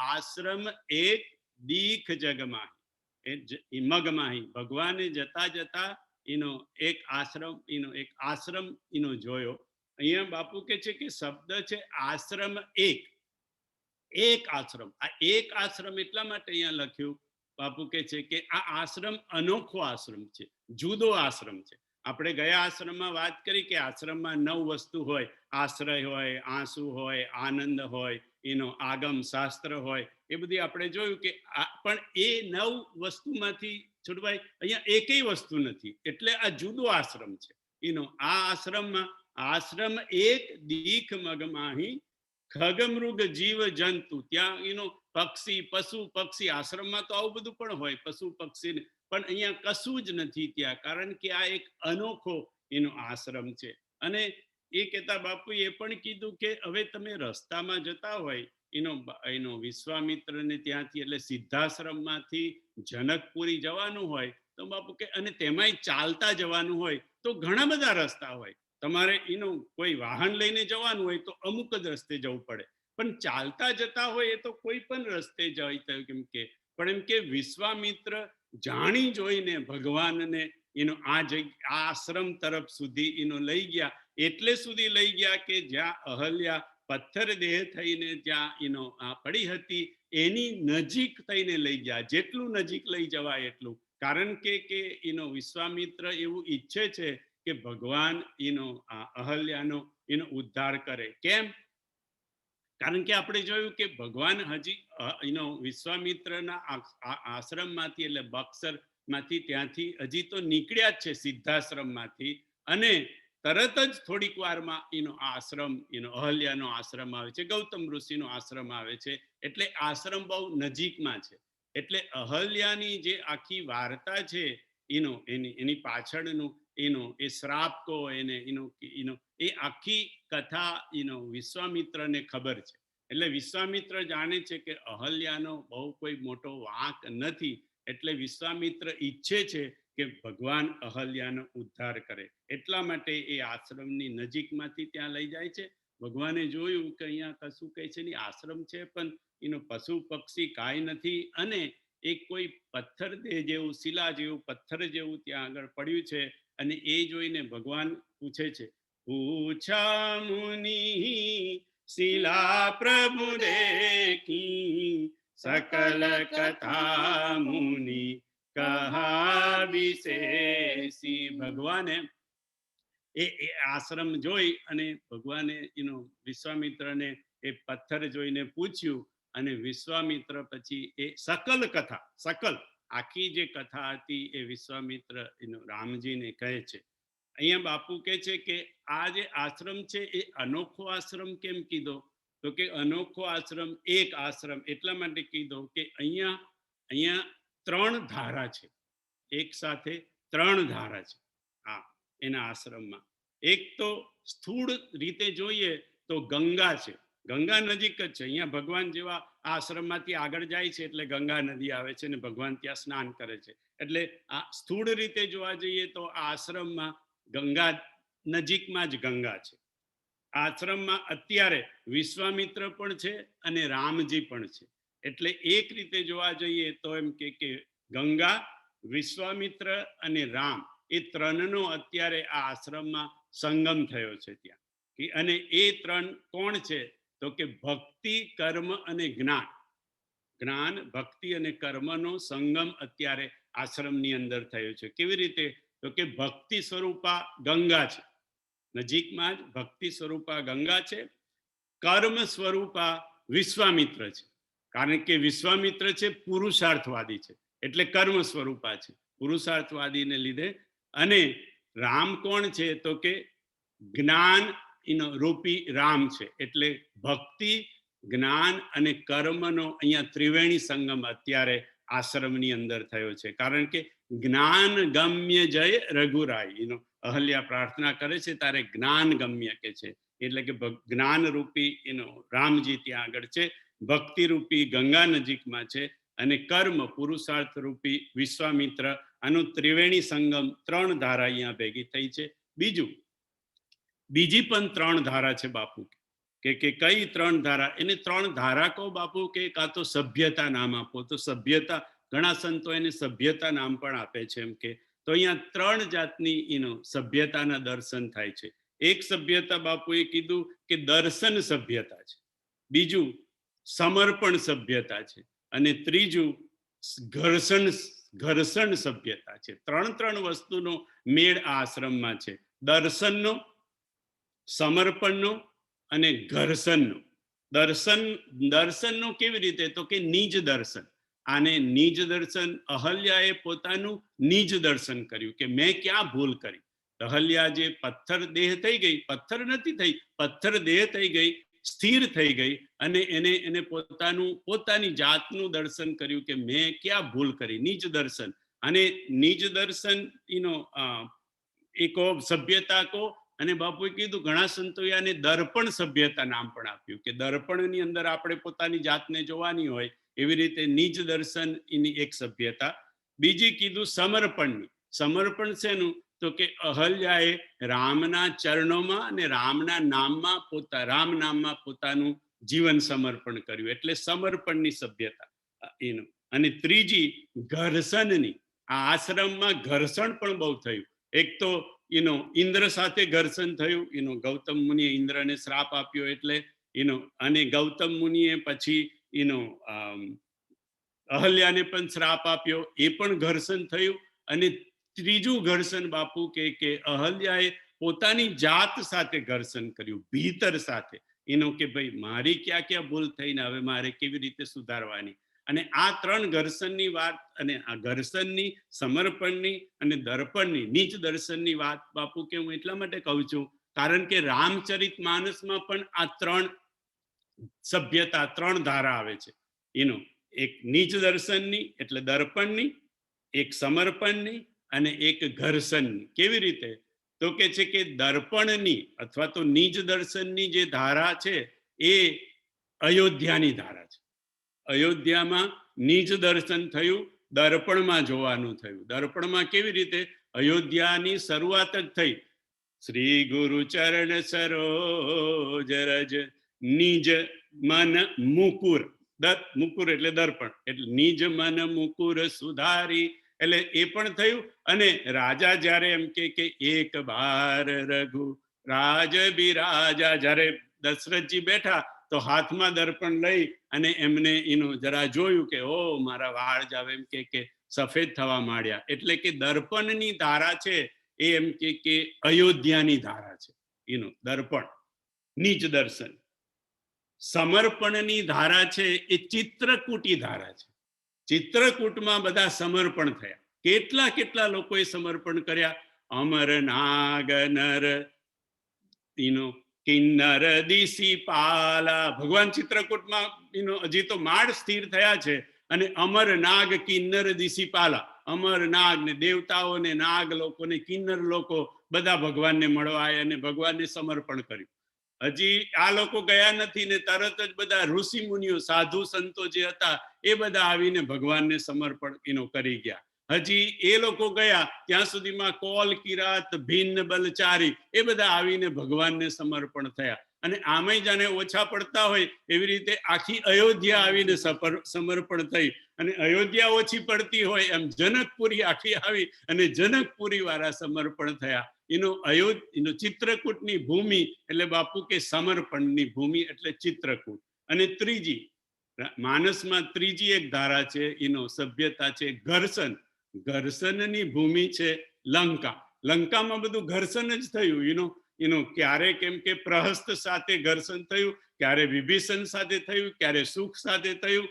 आश्रम एक दीख जगमाही मगमाही. ભગવાને જતા જતા એનો એક આશ્રમ એનો જોયો. અહીંયા બાપુ કે છે કે શબ્દ છે આશ્રમ એક આશ્રમ. આ એક આશ્રમ એટલા માટે અહીંયા લખ્યું, બાપુ કે છે કે આ આશ્રમ અનોખો આશ્રમ છે, જુદો આશ્રમ છે. આપણે ગયા આશ્રમમાં વાત કરી કે આશ્રમમાં 9 વસ્તુ હોય, આશ્રય હોય, આંસુ હોય, આનંદ હોય, એનો આગમ શાસ્ત્ર હોય, એ બધી આપણે જોયું કે પણ એ 9 વસ્તુમાંથી છોડવાય અહીંયા એકેય વસ્તુ નથી. એટલે આ જુદો આશ્રમ છે એનો. આ આશ્રમમાં આશ્રમ એક દીખ મગમાહી ખગમૃગ જીવ જંતુ. ત્યાં એનો પશુ પક્ષી, આશ્રમમાં તો આવું બધું પણ હોય પશુ પક્ષી, પણ અહીંયા કશું જ નથી ત્યાં, કારણ કે આ એક અનોખો એનો આશ્રમ છે. અને એ કહેતા બાપુએ એ પણ કીધું કે હવે તમે રસ્તામાં જતા હોય એનો વિશ્વામિત્રને ત્યાંથી એટલે સિદ્ધાશ્રમમાંથી જનકપુરી જવાનું હોય તો બાપુ કે અને તેમાંય ચાલતા જવાનું હોય તો ઘણા બધા રસ્તા હોય. તમારે કોઈ વાહન લઈને જવાનું હોય તો અમુક જ રસ્તે જવું પડે, પણ ચાલતા જતા હોય એ તો કોઈ પણ રસ્તે જાય. કેમ કે પણ એમ કે વિશ્વામિત્ર જાણી જોઈને ભગવાનને આ આશ્રમ તરફ સુધી લઈ ગયા, એટલે સુધી લઈ ગયા કે જ્યાં અહલ્યા પથ્થર દેહ થઈને જ્યાં પડી હતી એની નજીક થઈને લઈ ગયા, જેટલું નજીક લઈ જવાય એટલું. કારણ કે વિશ્વામિત્ર એવું ઈચ્છે છે કે ભગવાન અહલ્યાનો ઉદ્ધાર કરે. કેમ? કારણ કે આપણે જોયું કે ભગવાન હજી વિશ્વામિત્રના આશ્રમમાંથી એટલે બક્સર માંથી ત્યાંથી હજી તો નીકળ્યા જ છે સિદ્ધાશ્રમમાંથી, અને તરત જ થોડીક વારમાં આશ્રમ અહલ્યાનો આશ્રમ આવે છે, ગૌતમ ઋષિનો આશ્રમ આવે છે. એટલે આશ્રમ બહુ નજીકમાં છે. એટલે અહલ્યાની જે આખી વાર્તા છે એની પાછળનું એ શ્રાપ કહો એને એ આખી કથા વિશ્વામિત્રને ખબર છે. એટલે વિશ્વામિત્ર જાણે છે કે અહલ્યાનો બહુ કોઈ મોટો વાંક નથી, એટલે વિશ્વામિત્ર ઈચ્છે છે કે ભગવાન અહલ્યાનો ઉદ્ધાર કરે. એટલા માટે એ આશ્રમની નજીકમાંથી ત્યાં લઈ જાય છે. ભગવાને જોયું કે અહીંયા કશું કહે છે નહીં, આશ્રમ છે પણ પશુ પક્ષી કાંઈ નથી, અને એક કોઈ પથ્થર જેવું શિલા જેવું પથ્થર જેવું ત્યાં આગળ પડ્યું છે. અને એ જોઈને ભગવાન પૂછે છે, પૂછા મુનિ શિલા પ્રભુ દેખી, સકલ કથા મુનિ કહા વિશેષી. ભગવાને એ આશ્રમ જોઈ અને ભગવાને વિશ્વામિત્રને એ પથ્થર જોઈને પૂછ્યું, અને વિશ્વામિત્ર પછી એ સકલ આખી જે કથા હતી એ વિશ્વામિત્ર રામજીને કહે છે. અહીંયા બાપુ કહે છે કે આ જે આશ્રમ છે એ અનોખો આશ્રમ કેમ કીધો? તો કે અનોખો આશ્રમ એક આશ્રમ એટલા માટે કીધો કે અહીંયા 3 ધારા છે, એક સાથે 3 ધારા છે એના આશ્રમમાં. એક તો સ્થૂળ રીતે જોઈએ તો ગંગા છે, ગંગા નજીક જ છે. અહીંયા ભગવાન જેવા આશ્રમમાંથી આગળ જાય છે એટલે ગંગા નદી આવે છે અને ભગવાન ત્યાં સ્નાન કરે છે. એટલે આ સ્થૂળ રીતે જોવા જઈએ તો આ આશ્રમમાં ગંગા નજીકમાં જ ગંગા છે. આશ્રમમાં અત્યારે વિશ્વામિત્ર પણ છે અને રામજી પણ છે. એટલે એક રીતે જોવા જઈએ તો એમ કે ગંગા, વિશ્વામિત્ર અને રામ એ 3નો અત્યારે આ આશ્રમમાં સંગમ થયો છે ત્યાં. અને એ 3 કોણ છે? તો કે ભક્તિ, કર્મ અને જ્ઞાન, ભક્તિ અને કર્મનો સંગમ અત્યારે આશ્રમની અંદર થયો છે. કેવી રીતે? તો કે ભક્તિ સ્વરૂપા ગંગા છે, નજીકમાં જ ભક્તિ સ્વરૂપા ગંગા છે. કર્મ સ્વરૂપા વિશ્વામિત્ર છે, કારણ કે વિશ્વામિત્ર છે પુરુષાર્થવાદી છે, એટલે કર્મ સ્વરૂપા છે પુરુષાર્થવાદીને લીધે. અને રામ કોણ છે? તો કે જ્ઞાન રૂપી રામ છે. એટલે ભક્તિ, જ્ઞાન અને કર્મનો અહીંયા ત્રિવેણી સંગમ અત્યારે આશ્રમની અંદર થયો છે. કારણ કે જ્ઞાન ગમ્ય જય રઘુરાય, અહલ્યા પ્રાર્થના કરે છે ત્યારે જ્ઞાન ગમ્ય કે છે, એટલે કે જ્ઞાન રૂપી રામજી ત્યાં આગળ છે, ભક્તિ રૂપી ગંગા નજીકમાં છે, અને કર્મ પુરુષાર્થ રૂપી વિશ્વામિત્ર. આનું ત્રિવેણી સંગમ 3 ધારા અહીંયા ભેગી થઈ છે. બીજી પણ 3 ધારા છે બાપુ કે કઈ 3 ધારા? એને 3 ધારા કહો બાપુ, કે કાં તો સભ્યતા નામ આપો તો સભ્યતા, ઘણા સંતો એને સભ્યતા નામ પણ આપે છે. એમ કે તો અહીંયા 3 જાતની સભ્યતાના દર્શન થાય છે. એક સભ્યતા બાપુએ કીધું કે દર્શન સભ્યતા છે, બીજું સમર્પણ સભ્યતા છે, અને ત્રીજું ઘર્ષણ સભ્યતા છે. 3 વસ્તુનો મેળ આ આશ્રમમાં છે, દર્શનનો, સમર્પણનો અને ઘર્ષણનો. દર્શનનો કેવી રીતે? તો કે નિજ દર્શન. આને નિજ દર્શન, અહલ્યાએ પોતાનું નિજ દર્શન કર્યું કે મેં ક્યાં ભૂલ કરી. અહલ્યા જે પથ્થર દેહ થઈ ગઈ, પથ્થર નથી થઈ, પથ્થર દેહ થઈ ગઈ, સ્થિર થઈ ગઈ, અને એને પોતાની જાતનું દર્શન કર્યું કે મેં ક્યાં ભૂલ કરી, નિજ દર્શન. અને નિજ દર્શન એક સભ્યતા કો અને બાપુએ કીધું ઘણા સંતોએ આને દર્પણ સભ્યતા નામ પણ આપ્યું, કે દર્પણની અંદર આપણે પોતાની જાતને જોવાની હોય, એવી રીતે નિજ દર્શન એની એક સભ્યતા. બીજી કીધું સમર્પણની. સમર્પણ શેનું? તો કે અહલ્યાએ રામના ચરણોમાં અને રામના નામમાં રામ નામમાં પોતાનું જીવન સમર્પણ કર્યું, એટલે સમર્પણની સભ્યતા એનું. અને ત્રીજી ઘર્ષણની. આ આશ્રમમાં ઘર્ષણ પણ બહુ થયું. એક તો ઇન્દ્ર સાથે ઘર્ષણ થયું, ગૌતમ મુનિએ ઇન્દ્રને શ્રાપ આપ્યો એટલે અને ગૌતમ મુનિએ પછી અહલ્યાને પણ શ્રાપ આપ્યો, એ પણ ઘર્ષણ થયું. અને ત્રીજું ઘર્ષણ બાપુ કે અહલ્યાએ પોતાની જાત સાથે ઘર્ષણ કર્યું, ભીતર સાથે. કે ભાઈ મારી ક્યાં ક્યાં ભૂલ થઈને હવે મારે કેવી રીતે સુધારવાની. અને આ ત્રણ ઘર્ષણની વાત, અને આ ઘર્ષણની, સમર્પણની અને દર્પણની, નીચ દર્શનની વાત બાપુ કે હું એટલા માટે કહું છું, કારણ કે રામચરિત માનસમાં પણ આ ત્રણ સભ્યતા, ત્રણ ધારા આવે છે. એક નીચ દર્શનની એટલે દર્પણની, એક સમર્પણની અને એક ઘર્ષણની. કેવી રીતે? તો કે છે કે દર્પણની અથવા તો નિજ દર્શનની જે ધારા છે એ અયોધ્યાની ધારા છે. અયોધ્યામાં નિજ દર્શન થયું, દર્પણમાં જોવાનું થયું. દર્પણમાં કેવી રીતે? અયોધ્યાની શરૂઆત જ થઈ, શ્રી ગુરુ ચરણ સરોજ રજ નિજ મન મુકુર. મુકુર એટલે દર્પણ, એટલે નિજ મન મુકુર સુધારી, એટલે એ પણ થયું. અને રાજા જ્યારે એમ કે એક બાર રઘુ રાજ બિરાજા, જ્યારે દશરથજી બેઠા તો હાથમાં દર્પણ લઈ અને એમને જરા જોયું કે ઓ મારા વાળ જાવ એમ કે સફેદ થવા માંડ્યા. એટલે કે દર્પણની ધારા છે એ એમ કે અયોધ્યાની ધારા છે, દર્પણ નીચ દર્શન. સમર્પણની ધારા છે એ ચિત્રકૂટી ધારા છે. ચિત્રકૂટમાં બધા સમર્પણ થયા. કેટલા કેટલા લોકોએ સમર્પણ કર્યા. અમર નાગ નર કિન્નર દિશી પાલા. ભગવાન ચિત્રકૂટમાં હજી તો માળ સ્થિર થયા છે. અને અમર નાગ કિન્નર દિશી પાલા, અમર નાગ ને દેવતાઓ ને નાગ લોકો ને કિન્નર લોકો બધા ભગવાનને મળવા આવ્યા અને ભગવાનને સમર્પણ કર્યું. હજી આ લોકો ગયા નથી ને તરત જ બધા ઋષિ મુનિઓ, સાધુ સંતો જે હતા એ બધા આવીને ભગવાનને સમર્પણ કરી ગયા. હજી એ લોકો ગયા ત્યાં સુધીમાં કોલ કિરાત ભિન્ન બલચારી એ બધા આવીને ભગવાનને સમર્પણ થયા. અને આમાંય જાણે ઓછા પડતા હોય એવી રીતે આખી અયોધ્યા આવીને સમર્પણ થઈ. અને અયોધ્યા ઓછી પડતી હોય એમ જનકપુરી આખી આવી અને જનકપુરી વાળા સમર્પણ થયા. ચિત્રકૂટની ભૂમિ એટલે બાપુ કે સમર્પણની ભૂમિ એટલે ચિત્રકૂટ. અને ત્રીજી માનસમાં ત્રીજી એક ધારા છે, સભ્યતા છે ઘર્ષણ. ઘર્ષણની ભૂમિ છે લંકા. લંકામાં બધું ઘર્ષણ જ થયું. ક્યારે કેમ કે પ્રહસ્ત સાથે ઘર્ષણ થયું, ક્યારે વિભીષણ સાથે થયું, ક્યારે સુખ સાથે થયું,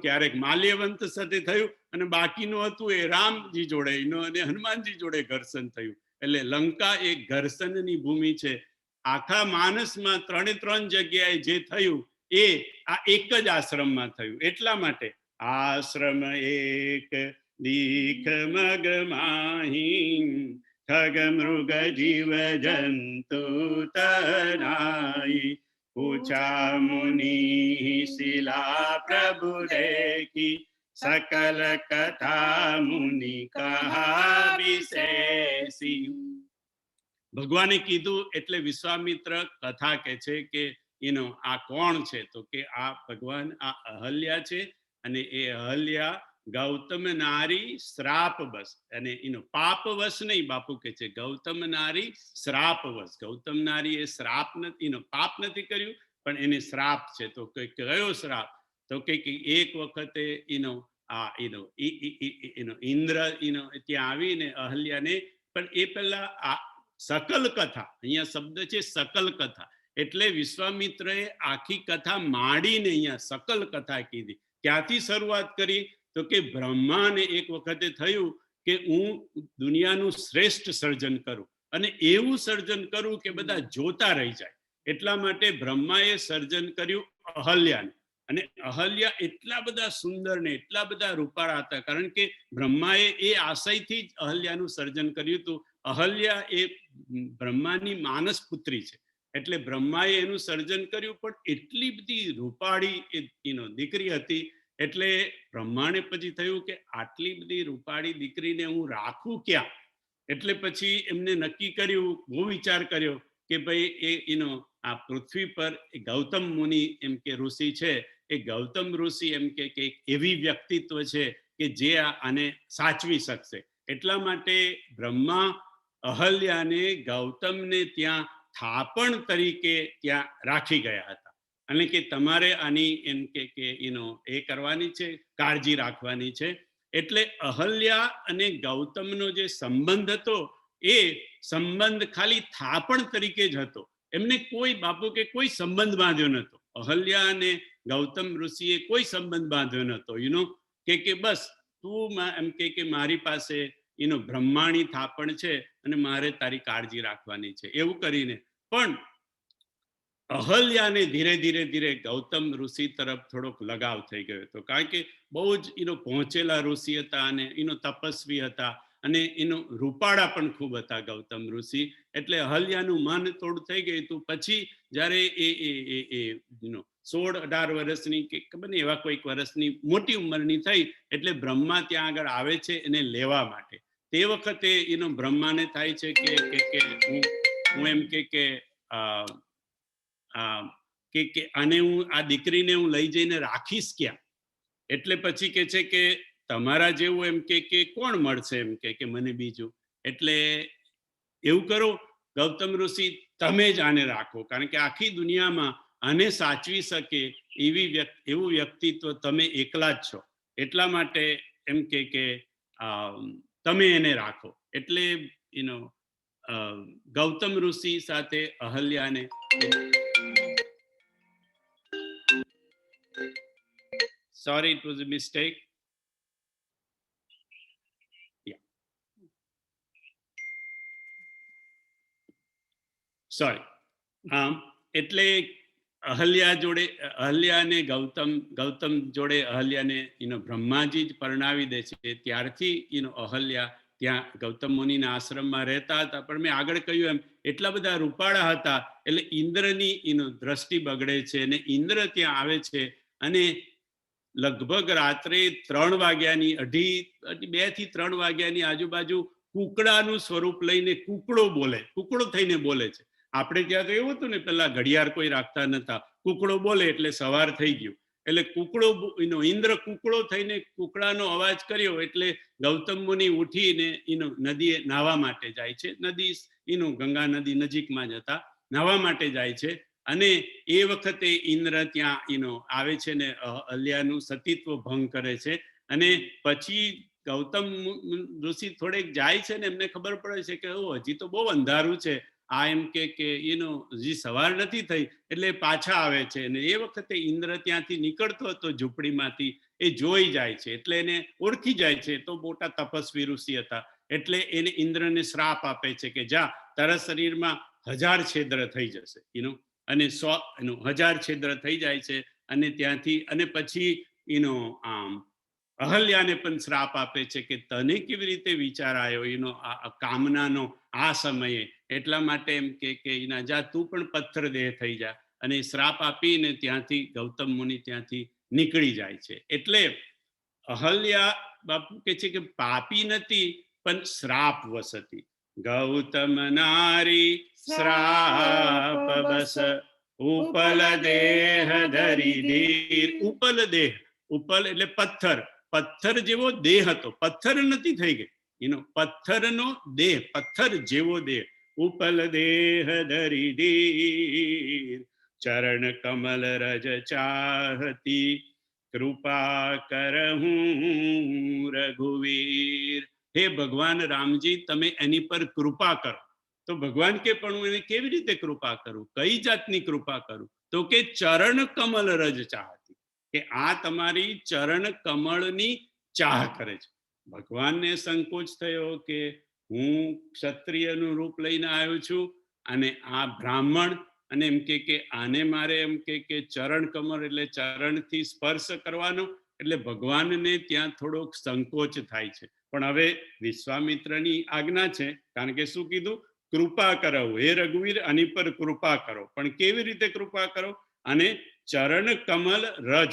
ક્યારેક માલ્યવંત સાથે થયું, અને બાકીનું હતું એ રામજી જોડે અને હનુમાનજી જોડે ઘર્ષણ થયું. એટલે લંકા એક ઘર્ષણની ભૂમિ છે. આખા માનસમાં ત્રણ જગ્યાએ જે થયું એ આ એક જ આશ્રમમાં થયું. એટલા માટે આશ્રમ એક દીખ મગ માહી, ખગ મૃગ જીવ જંતુ તનાઈ, પૂછા મુનિ શિલા પ્રભુ દેખી, સકલ કથા મુનિ કહા વિશેષી. ભગવાને કીધું એટલે વિશ્વામિત્ર કથા કે છે કે આ કોણ છે? તો કે આ ભગવાન, આ અહલ્યા છે. અને એ અહલ્યા ગૌતમ નારી શ્રાપ બસ, અને પાપ વશ નહીં બાપુ કે છે, ગૌતમ નારી શ્રાપ વશ. ગૌતમ નારી એ શ્રાપ નથી, પાપ નથી કર્યું પણ એને શ્રાપ છે. તો કયો શ્રાપ? તો કે એક વખતે ઇન્દ્ર ત્યાં આવીને અહલ્યાને, પણ એ પહેલા સકલ કથા, અહીંયા શબ્દ છે સકલ કથા, એટલે વિશ્વામિત્રએ આખી કથા માંડીને અહીંયા સકલ કથા કીધી. ક્યાંથી શરૂઆત કરી? તો કે બ્રહ્માને એક વખતે થયું કે હું દુનિયાનું શ્રેષ્ઠ સર્જન કરું અને એવું સર્જન કરું કે બધા જોતા રહી જાય. એટલા માટે બ્રહ્માએ સર્જન કર્યું અહલ્યાને. અને અહલ્યા એટલા બધા સુંદર ને એટલા બધા રૂપાળા હતા, કારણ કે બ્રહ્માએ એ આશયથી જ અહલ્યાનું સર્જન કર્યું હતું. અહલ્યા એ બ્રહ્માની માનસ પુત્રી છે. એટલે બ્રહ્માએ એનું સર્જન કર્યું, પણ એટલી બધી રૂપાળી દીકરી હતી. એટલે બ્રહ્માને પછી થયું કે આટલી બધી રૂપાળી દીકરીને હું રાખું ક્યાં. એટલે પછી એમને નક્કી કર્યું, બહુ વિચાર કર્યો કે ભાઈ આ પૃથ્વી પર ગૌતમ મુનિ એમ કે ઋષિ છે, એ ગૌતમ ઋષિ એમ કે એવી વ્યક્તિત્વ છે કે જે આને સાચવી શકશે. એટલા માટે બ્રહ્મા અહલ્યાને ગૌતમને ત્યાં થાપણ તરીકે ત્યાં રાખી ગયા હતા, અને કે તમારે આની એમ કે એ કરવાની છે, કાળજી રાખવાની છે. એટલે અહલ્યા અને ગૌતમનો જે સંબંધ હતો, એ સંબંધ ખાલી થાપણ તરીકે જ હતો. એમને કોઈ બાપુ કે કોઈ સંબંધ બાંધ્યો નતો. અહલ્યા અને ગૌતમ ઋષિએ કોઈ સંબંધ બાંધ્યો નતો. કે બસ તું એમ કે મારી પાસે બ્રહ્માણી થાપણ છે અને મારે તારી કાળજી રાખવાની છે, એવું કરીને. પણ અહલ્યાને ધીરે ધીરે ધીરે ગૌતમ ઋષિ તરફ થોડોક લગાવ થઈ ગયો હતો, કારણ કે બહુ જ પહોંચેલા ઋષિ હતા અને તપસ્વી હતા, અને રૂપાળા પણ ખૂબ હતા ગૌતમ ઋષિ. એટલે અહલ્યાનું મન થોડું થઈ ગયું હતું. પછી જ્યારે એ 16-18 વર્ષની કે ખબર નહીં એવા કોઈક વર્ષની મોટી ઉંમરની થઈ, એટલે બ્રહ્મા ત્યાં આગળ આવે છે એને લેવા માટે. તે વખતે બ્રહ્માને થાય છે કે હું એમ કે આને હું આ દીકરીને હું લઈ જઈને રાખીશ ક્યાં. એટલે પછી કે છે કે તમારા જેવું એમ કે કોણ મળશે એમ કે મને બીજું. એટલે એવું કરો ગૌતમ ઋષિ, તમે જ આને રાખો, કારણ કે આખી દુનિયામાં આને સાચવી શકે એવું વ્યક્તિત્વ તમે એકલા જ છો. એટલા માટે એમ કે તમે એને રાખો. એટલે ગૌતમ ઋષિ સાથે અહલ્યાને Sorry, it was a mistake. Yeah. Sorry. એટલે અહલ્યા અને ગૌતમ જોડે અહલ્યાને બ્રહ્માજી જ પરણાવી દે છે. ત્યારથી અહલ્યા ત્યાં ગૌતમ મુનિના આશ્રમમાં રહેતા હતા. પણ મેં આગળ કહ્યું એમ એટલા બધા રૂપાળા હતા, એટલે ઇન્દ્રની દ્રષ્ટિ બગડે છે, અને ઇન્દ્ર ત્યાં આવે છે. અને લગભગ રાત્રે 3 વાગ્યાની 2 થી 3 વાગ્યાની આજુબાજુ કુકડાનું સ્વરૂપ લઈને કુકડો થઈને બોલે છે. આપણે ત્યાં તો એવું હતું ને, પેલા ઘડિયાળ કોઈ રાખતા નતા, કુકડો બોલે એટલે સવાર થઈ ગયું. એટલે ઇન્દ્ર કુકડો થઈને કુકડાનો અવાજ કર્યો, એટલે ગૌતમ મુનિ ઉઠીને નદીએ નાહવા માટે જાય છે. નદી ગંગા નદી નજીકમાં જ હતા, નાહવા માટે જાય છે. અને એ વખતે ઇન્દ્ર ત્યાં આવે છે ને અહલ્યાનું સતીત્વ ભંગ કરે છે. અને પછી ગૌતમ ઋષિ થોડેક જાય છે ને એમને ખબર પડે છે કે હજી તો બહુ અંધારું છે, આ એમ કે હજી સવાર નથી થઈ. એટલે પાછા આવે છે, અને એ વખતે ઇન્દ્ર ત્યાંથી નીકળતો હતો ઝૂંપડીમાંથી, એ જોઈ જાય છે. એટલે એને ઓળખી જાય છે. તો મોટા તપસ્વી ઋષિ હતા. એટલે એને ઇન્દ્રને શ્રાપ આપે છે કે જા, તારા શરીરમાં 1000 છેદ્ર થઈ જશે, અને 1000 છેદ્ર થઈ જાય છે. અને ત્યાંથી અને પછી અહલ્યાને પણ શ્રાપ આપે છે કે તને કેવી રીતે વિચાર આવ્યો આ કામનાનો આ સમયે. એટલા માટે એમ કે જા તું પણ પથ્થર દેહ થઈ જા. અને શ્રાપ આપીને ત્યાંથી ગૌતમ મુનિ ત્યાંથી નીકળી જાય છે. એટલે અહલ્યા બાપુ કે છે કે પાપી નથી, પણ શ્રાપ વશ હતી. ગૌતમ નારી શ્રાપ બસ ઉપલ દેહ ધરી ધીર. ઉપલ દેહ, ઉપલ એટલે પથ્થર જેવો દેહ હતો, પથ્થર નથી થઈ ગઈ, પથ્થરનો દેહ, પથ્થર જેવો દેહ. ઉપલ દેહ ધરી ધીર, ચરણ કમલ રજ ચાહતી, કૃપા કરહું રઘુવીર. હે ભગવાન રામજી, તમે એની પર કૃપા કરો. તો ભગવાન કે પણ હું એને કેવી રીતે કૃપા કરું, કઈ જાતની કૃપા કરું? તો કે ચરણ કમલ રજ ચાહતી, કે આ તમારી ચરણ કમળની ચાહ કરે છે. ભગવાનને સંકોચ થયો કે હું ક્ષત્રિયનું રૂપ લઈને આવ્યો છું, અને આ બ્રાહ્મણ, અને એમ કે આને મારે એમ કે ચરણ કમળ એટલે ચરણથી સ્પર્શ કરવાનો. એટલે ભગવાનને ત્યાં થોડોક સંકોચ થાય છે. પણ હવે વિશ્વામિત્રની આજ્ઞા છે, કારણ કે શું કીધું, કૃપા કરો, હે રઘુવીર આની પર કૃપા કરો. પણ કેવી રીતે કૃપા કરો? અને ચરણ કમલ રજ,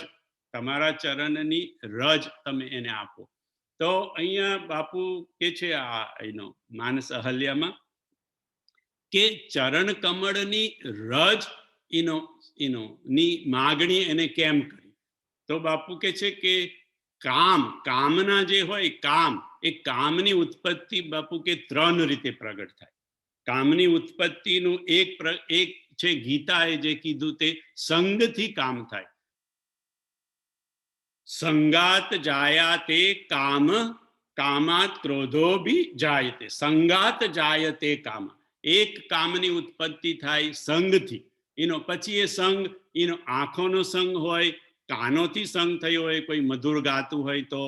તમારા ચરણની રજ તમે એને આપો. તો અહીંયા બાપુ કે છે આ એનો માનસ અહલ્યામાં કે ચરણ કમળની રજ ની માગણી એને કેમ કરી? તો બાપુ કે છે કે કામના જે હોય, એ કામની ઉત્પત્તિ બાપુ કે 3 રીતે પ્રગટ થાય. કામની ઉત્પત્તિનું એક છે, ગીતાએ જે કીધું તે સંગથી કામ થાય. સંગાત જાયાતે કામ, કામાત ક્રોધો ભી જાયતે. સંગાત જાયતે કામ, એક કામની ઉત્પત્તિ થાય સંગથી. પછી એ સંગ આંખોનો સંગ હોય, કાનોથી સંગ થયો હોય, કોઈ મધુર ગાતું હોય તો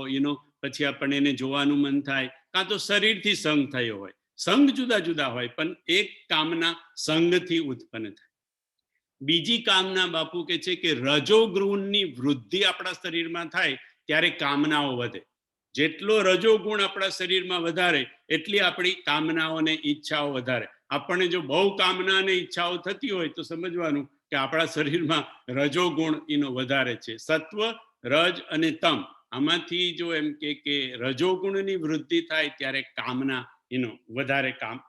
પછી આપણને એને જોવાનું મન થાય, કાં તો શરીરથી સંગ થયો હોય. સંગ જુદા જુદા હોય, પણ એક કામના સંગથી ઉત્પન્ન થાય. બીજી કામના બાપુ કે છે કે રજોગુણની વૃદ્ધિ આપણા શરીરમાં થાય ત્યારે કામનાઓ વધે. જેટલો રજોગુણ આપણા શરીરમાં વધારે એટલી આપણી કામનાઓને ઈચ્છાઓ વધારે. આપણને જો બહુ કામના અને ઈચ્છાઓ થતી હોય તો સમજવાનું કે આપણા શરીરમાં રજોગુણ વધારે છે. સત્વ, રજ અને તમ, આમાંથી જો એમ કે રજોગુણની વૃદ્ધિ થાય ત્યારે કામના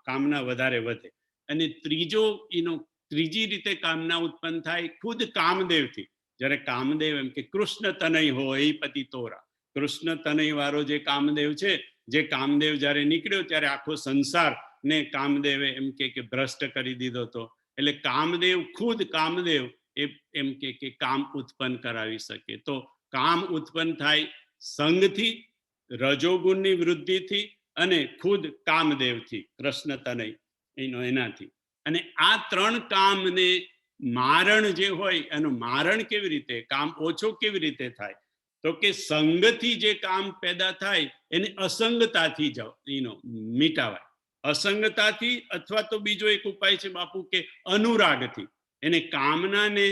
કામના વધારે વધે. અને ત્રીજી રીતે કામના ઉત્પન્ન થાય ખુદ કામદેવથી. જ્યારે કામદેવ એમ કે કૃષ્ણ તનય હોય પતિ તોરા, કૃષ્ણ તનય વાળો જે કામદેવ છે, જે કામદેવ જ્યારે નીકળ્યો ત્યારે આખો સંસાર ને કામદેવે એમ કે ભ્રષ્ટ કરી દીધો હતો. એટલે કામદેવ, ખુદ કામદેવ એમ કે કામ ઉત્પન્ન કરાવી શકે. તો કામ ઉત્પન્ન થાય સંગથી, રજોગુણની વૃદ્ધિથી અને ખુદ કામદેવથી, કૃષ્ણ તનય એનાથી. અને આ 3 કામને મારણ જે હોય એનું મારણ કેવી રીતે, કામ ઓછો કેવી રીતે થાય? તો કે સંગથી જે કામ પેદા થાય એને અસંગતાથી મીટાવાય. અસંગતાથી, અથવા તો બીજો એક ઉપાય છે બાપુ કે અનુરાગથી. એને કામનાને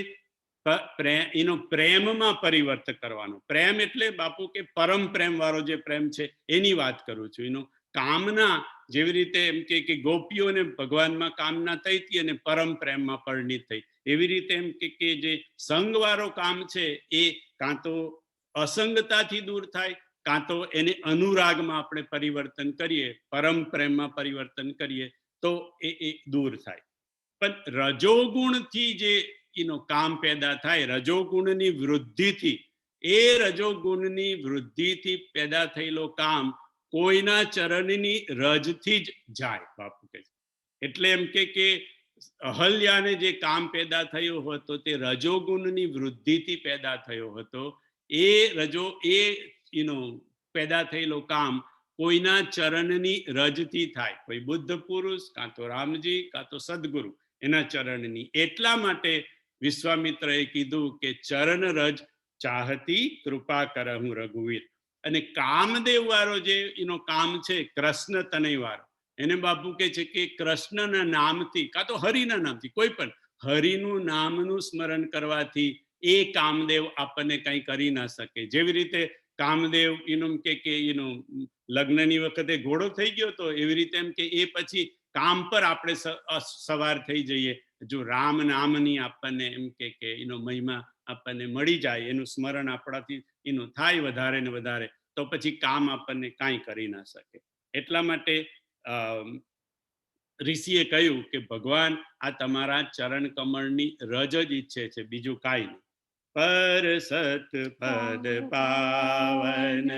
પ્રેમમાં પરિવર્તન કરવાનો. પ્રેમ એટલે બાપુ કે પરમ પ્રેમ વાળો જે પ્રેમ છે એની વાત કરું છું. કામના જેવી રીતે એમ કે ગોપીઓને ભગવાનમાં કામના થઈ હતી અને પરમ પ્રેમમાં પરિણિત થઈ, એવી રીતે એમ કે જે સંગવાળો કામ છે એ કાં તો અસંગતાથી દૂર થાય, કાં તો એને અનુરાગમાં આપણે પરિવર્તન કરીએ, પરમ પ્રેમમાં પરિવર્તન કરીએ તો એ દૂર થાય. પણ રજોગુણથી જે કામ પેદા થાય, રજોગુણની વૃદ્ધિથી, એ રજોગુણની વૃદ્ધિથી પેદા થયેલો કામ કોઈના ચરણની રજથી જ જાય બાપુ કે. એટલે એમ કે અહલ્યાને જે કામ પેદા થયો હતો તે રજોગુણની વૃદ્ધિથી પેદા થયો હતો. પેદા થયેલો કામ કોઈના ચરણની રજથી થાય, કોઈ બુદ્ધ પુરુષ, કાં તો રામજી, કાં તો સદગુરુ, એના ચરણની. એટલા માટે વિશ્વામિત્રએ કીધું કે ચરણ રજ ચાહતી કૃપા કરહું રઘુવીર. અને કામદેવ વાળો જે કામ છે, કૃષ્ણ તનય વાળો, એને બાપુ કે છે કે કૃષ્ણના નામથી, કાં તો હરિના નામથી, કોઈ પણ હરિનું નામનું સ્મરણ કરવાથી એ કામદેવ આપણને કંઈ કરી ના શકે. જેવી રીતે કામદેવ કે લગ્નની વખતે ઘોડો થઈ ગયો તો, એવી રીતે એમ કે એ પછી કામ પર આપણે સવાર થઈ જઈએ. જો રામ નામની આપણને એમ કે મહિમા આપણને મળી જાય, એનું સ્મરણ આપણાથી થાય વધારે ને વધારે, તો પછી કામ આપણને કાંઈ કરી ના શકે. એટલા માટે ઋષિએ કહ્યું કે ભગવાન આ તમારા ચરણ કમળની રજ જ ઈચ્છે છે, બીજું કાંઈ નહીં. પર સત પદ પાવન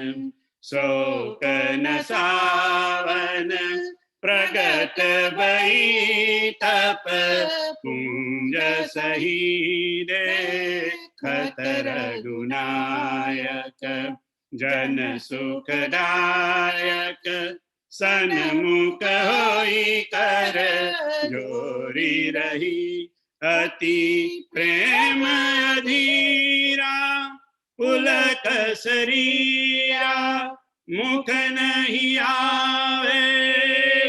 શોક નસાવન પ્રગટ ભઈ તપ પુંજ સહી દેખત રઘુનાયક જન સુખદાયક સન્મુખ હોઈ કર જોરી રહી અતિ પ્રેમ અધીરા પુલક શરીરા મુખ નહીં આવે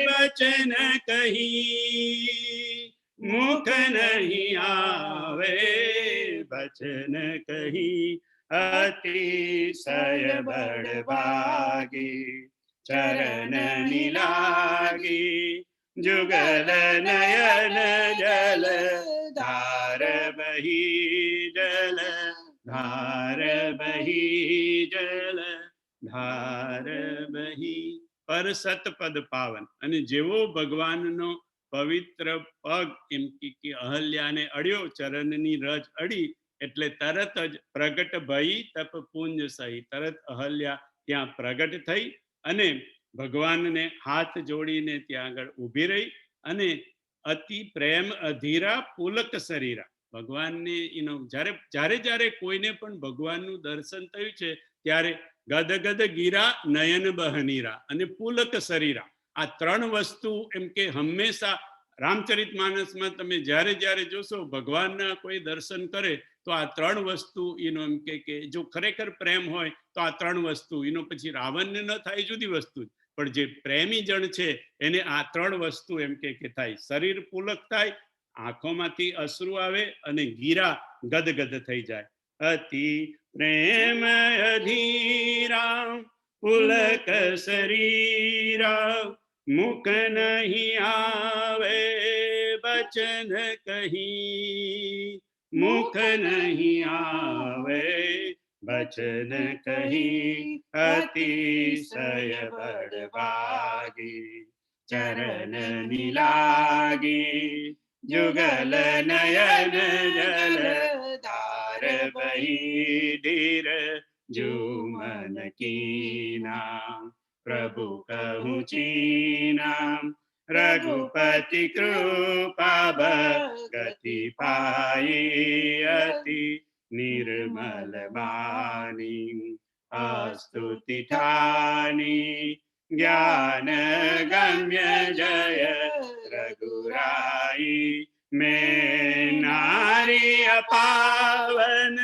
બચન કહી મુખ નહીં આવે બચન કહી અતિશય બળ ભાગી ચરણ લાગી जुगल नयन जल धार बही जल धार बही जल धार બહી પર સતપદ પાવન. અને જેવો ભગવાનનો પવિત્ર પગ એમ કે અહલ્યાને અડ્યો, ચરણની રજ અડી એટલે તરત જ પ્રગટ ભઈ તપ પુંજ સહી, તરત અહલ્યા ત્યાં પ્રગટ થઈ અને ભગવાનને હાથ જોડીને ત્યાં આગળ ઊભી રહી અને અતિ પ્રેમ અધીરા પુલક શરીરા. ભગવાનને જ્યારે જ્યારે જ્યારે કોઈને પણ ભગવાનનું દર્શન થયું છે ત્યારે ગદગદ ગીરા નયન બહનીરા અને પુલક શરીરા, આ ત્રણ વસ્તુ એમ કે હંમેશા રામચરિત માનસમાં તમે જ્યારે જ્યારે જોશો ભગવાનના કોઈ દર્શન કરે તો આ ત્રણ વસ્તુ એમ કે જો ખરેખર પ્રેમ હોય તો આ ત્રણ વસ્તુ પછી રાવણને ન થાય જુદી વસ્તુ, પણ જે પ્રેમી જણ છે એને આ ત્રણ વસ્તુ એમ કે થાય. શરીર પુલક થાય, આંખોમાંથી અશ્રુ આવે અને ગીરા ગદગદ થઈ જાય. અતિ પ્રેમ અધીરા પુલક શરીરા, મુખ નહીં આવે બચન કહી, મુખ નહીં આવે બચન કહી, અતિશય બળભાગી ચરણ લાગી, जुगल नयन जल धार बही धीर जुमन कीना, प्रभु कहूँ चीना, रघुपति कृपा भगति पाई, अति निर्मल बानी स्तुति ठानी, ज्ञान गम्य जय रघुराई, मैं नारी पावन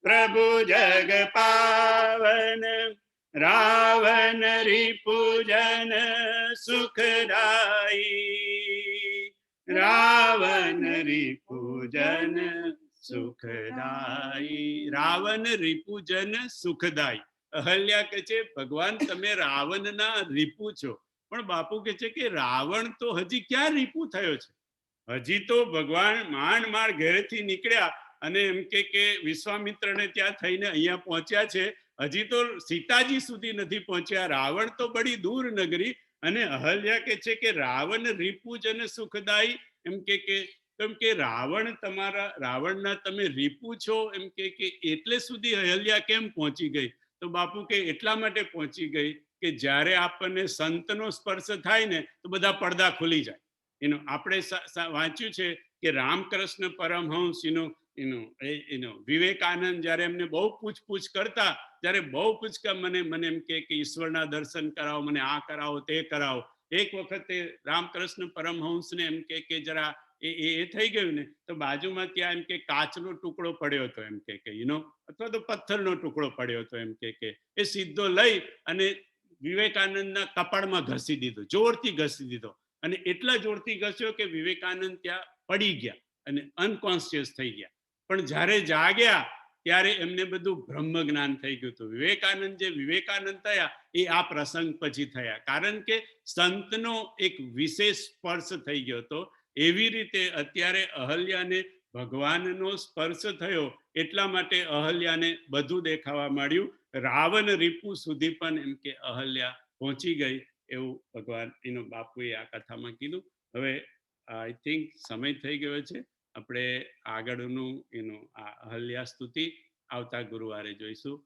प्रभु जग पावन, रावण रिपुजन सुखदाई, रावण रिपुजन સુખદાઈ. રાવણ રિપુજન સુખદાઈ. અહલ્યા કે છે ભગવાન તમે રાવણના રીપુ છો, પણ બાપુ કે છે કે રાવણ તો હજી ક્યાં રીપુ થયો છે, હજી તો ભગવાન માંડ માંડ ઘરેથી નીકળ્યા અને એમ કે વિશ્વામિત્રને ત્યાં થઈને અહીંયા પહોંચ્યા છે, હજી તો સીતાજી સુધી નથી પહોંચ્યા, રાવણ તો બડી દૂર નગરી. અને અહલ્યા કે છે કે રાવણ રીપુજન સુખદાઈ, એમ કે કેમ કે રાવણના તમે રીપુ છો એમ કે એટલે સુધી અહલ્યા કેમ પહોંચી ગઈ? તો બાપુ કે એટલા માટે પહોંચી ગઈ કે જ્યારે આપણને સંતનો સ્પર્શ થાય ને તો બધા પડદા ખુલી જાય. આપણે વાંચ્યું છે કે રામકૃષ્ણ પરમહંસ વિવેકાનંદ જ્યારે એમને બહુ પૂછપૂછ કરતા, ત્યારે બહુ પૂછકા મને એમ કે ઈશ્વરના દર્શન કરાવો, મને આ કરાવો તે કરાવો. એક વખતે રામકૃષ્ણ પરમહંસને એમ કે જરા એ થઈ ગયું ને તો બાજુમાં ત્યાં એમ કે કાચનો ટુકડો પડ્યો હતો, એમ કે અથવા તો પથ્થરનો ટુકડો પડ્યો હતો, એમ કે એ સીધો લઈ અને વિવેકાનંદના કપાળમાં ઘસી દીધો, જોરથી ઘસી દીધો. અને એટલા જોરથી ઘસ્યો કે વિવેકાનંદ ત્યાં પડી ગયા અને અનકોન્શિયસ થઈ ગયા. પણ જ્યારે જાગ્યા ત્યારે એમને બધું બ્રહ્મ જ્ઞાન થઈ ગયું હતું. વિવેકાનંદ થયા એ આ પ્રસંગ પછી થયા, કારણ કે સંતનો એક વિશેષ સ્પર્શ થઈ ગયો હતો. એવી રીતે અત્યારે અહલ્યાને ભગવાનનો સ્પર્શ થયો એટલા માટે અહલ્યાને બધું દેખાવા માંડ્યું. રાવણ રીપુ સુધી પણ એમ કે અહલ્યા પહોંચી ગઈ, એવું ભગવાન બાપુએ આ કથામાં કીધું. હવે આઈ થિંક સમય થઈ ગયો છે, આપણે આગળનું આ અહલ્યા સ્તુતિ આવતા ગુરુવારે જોઈશું.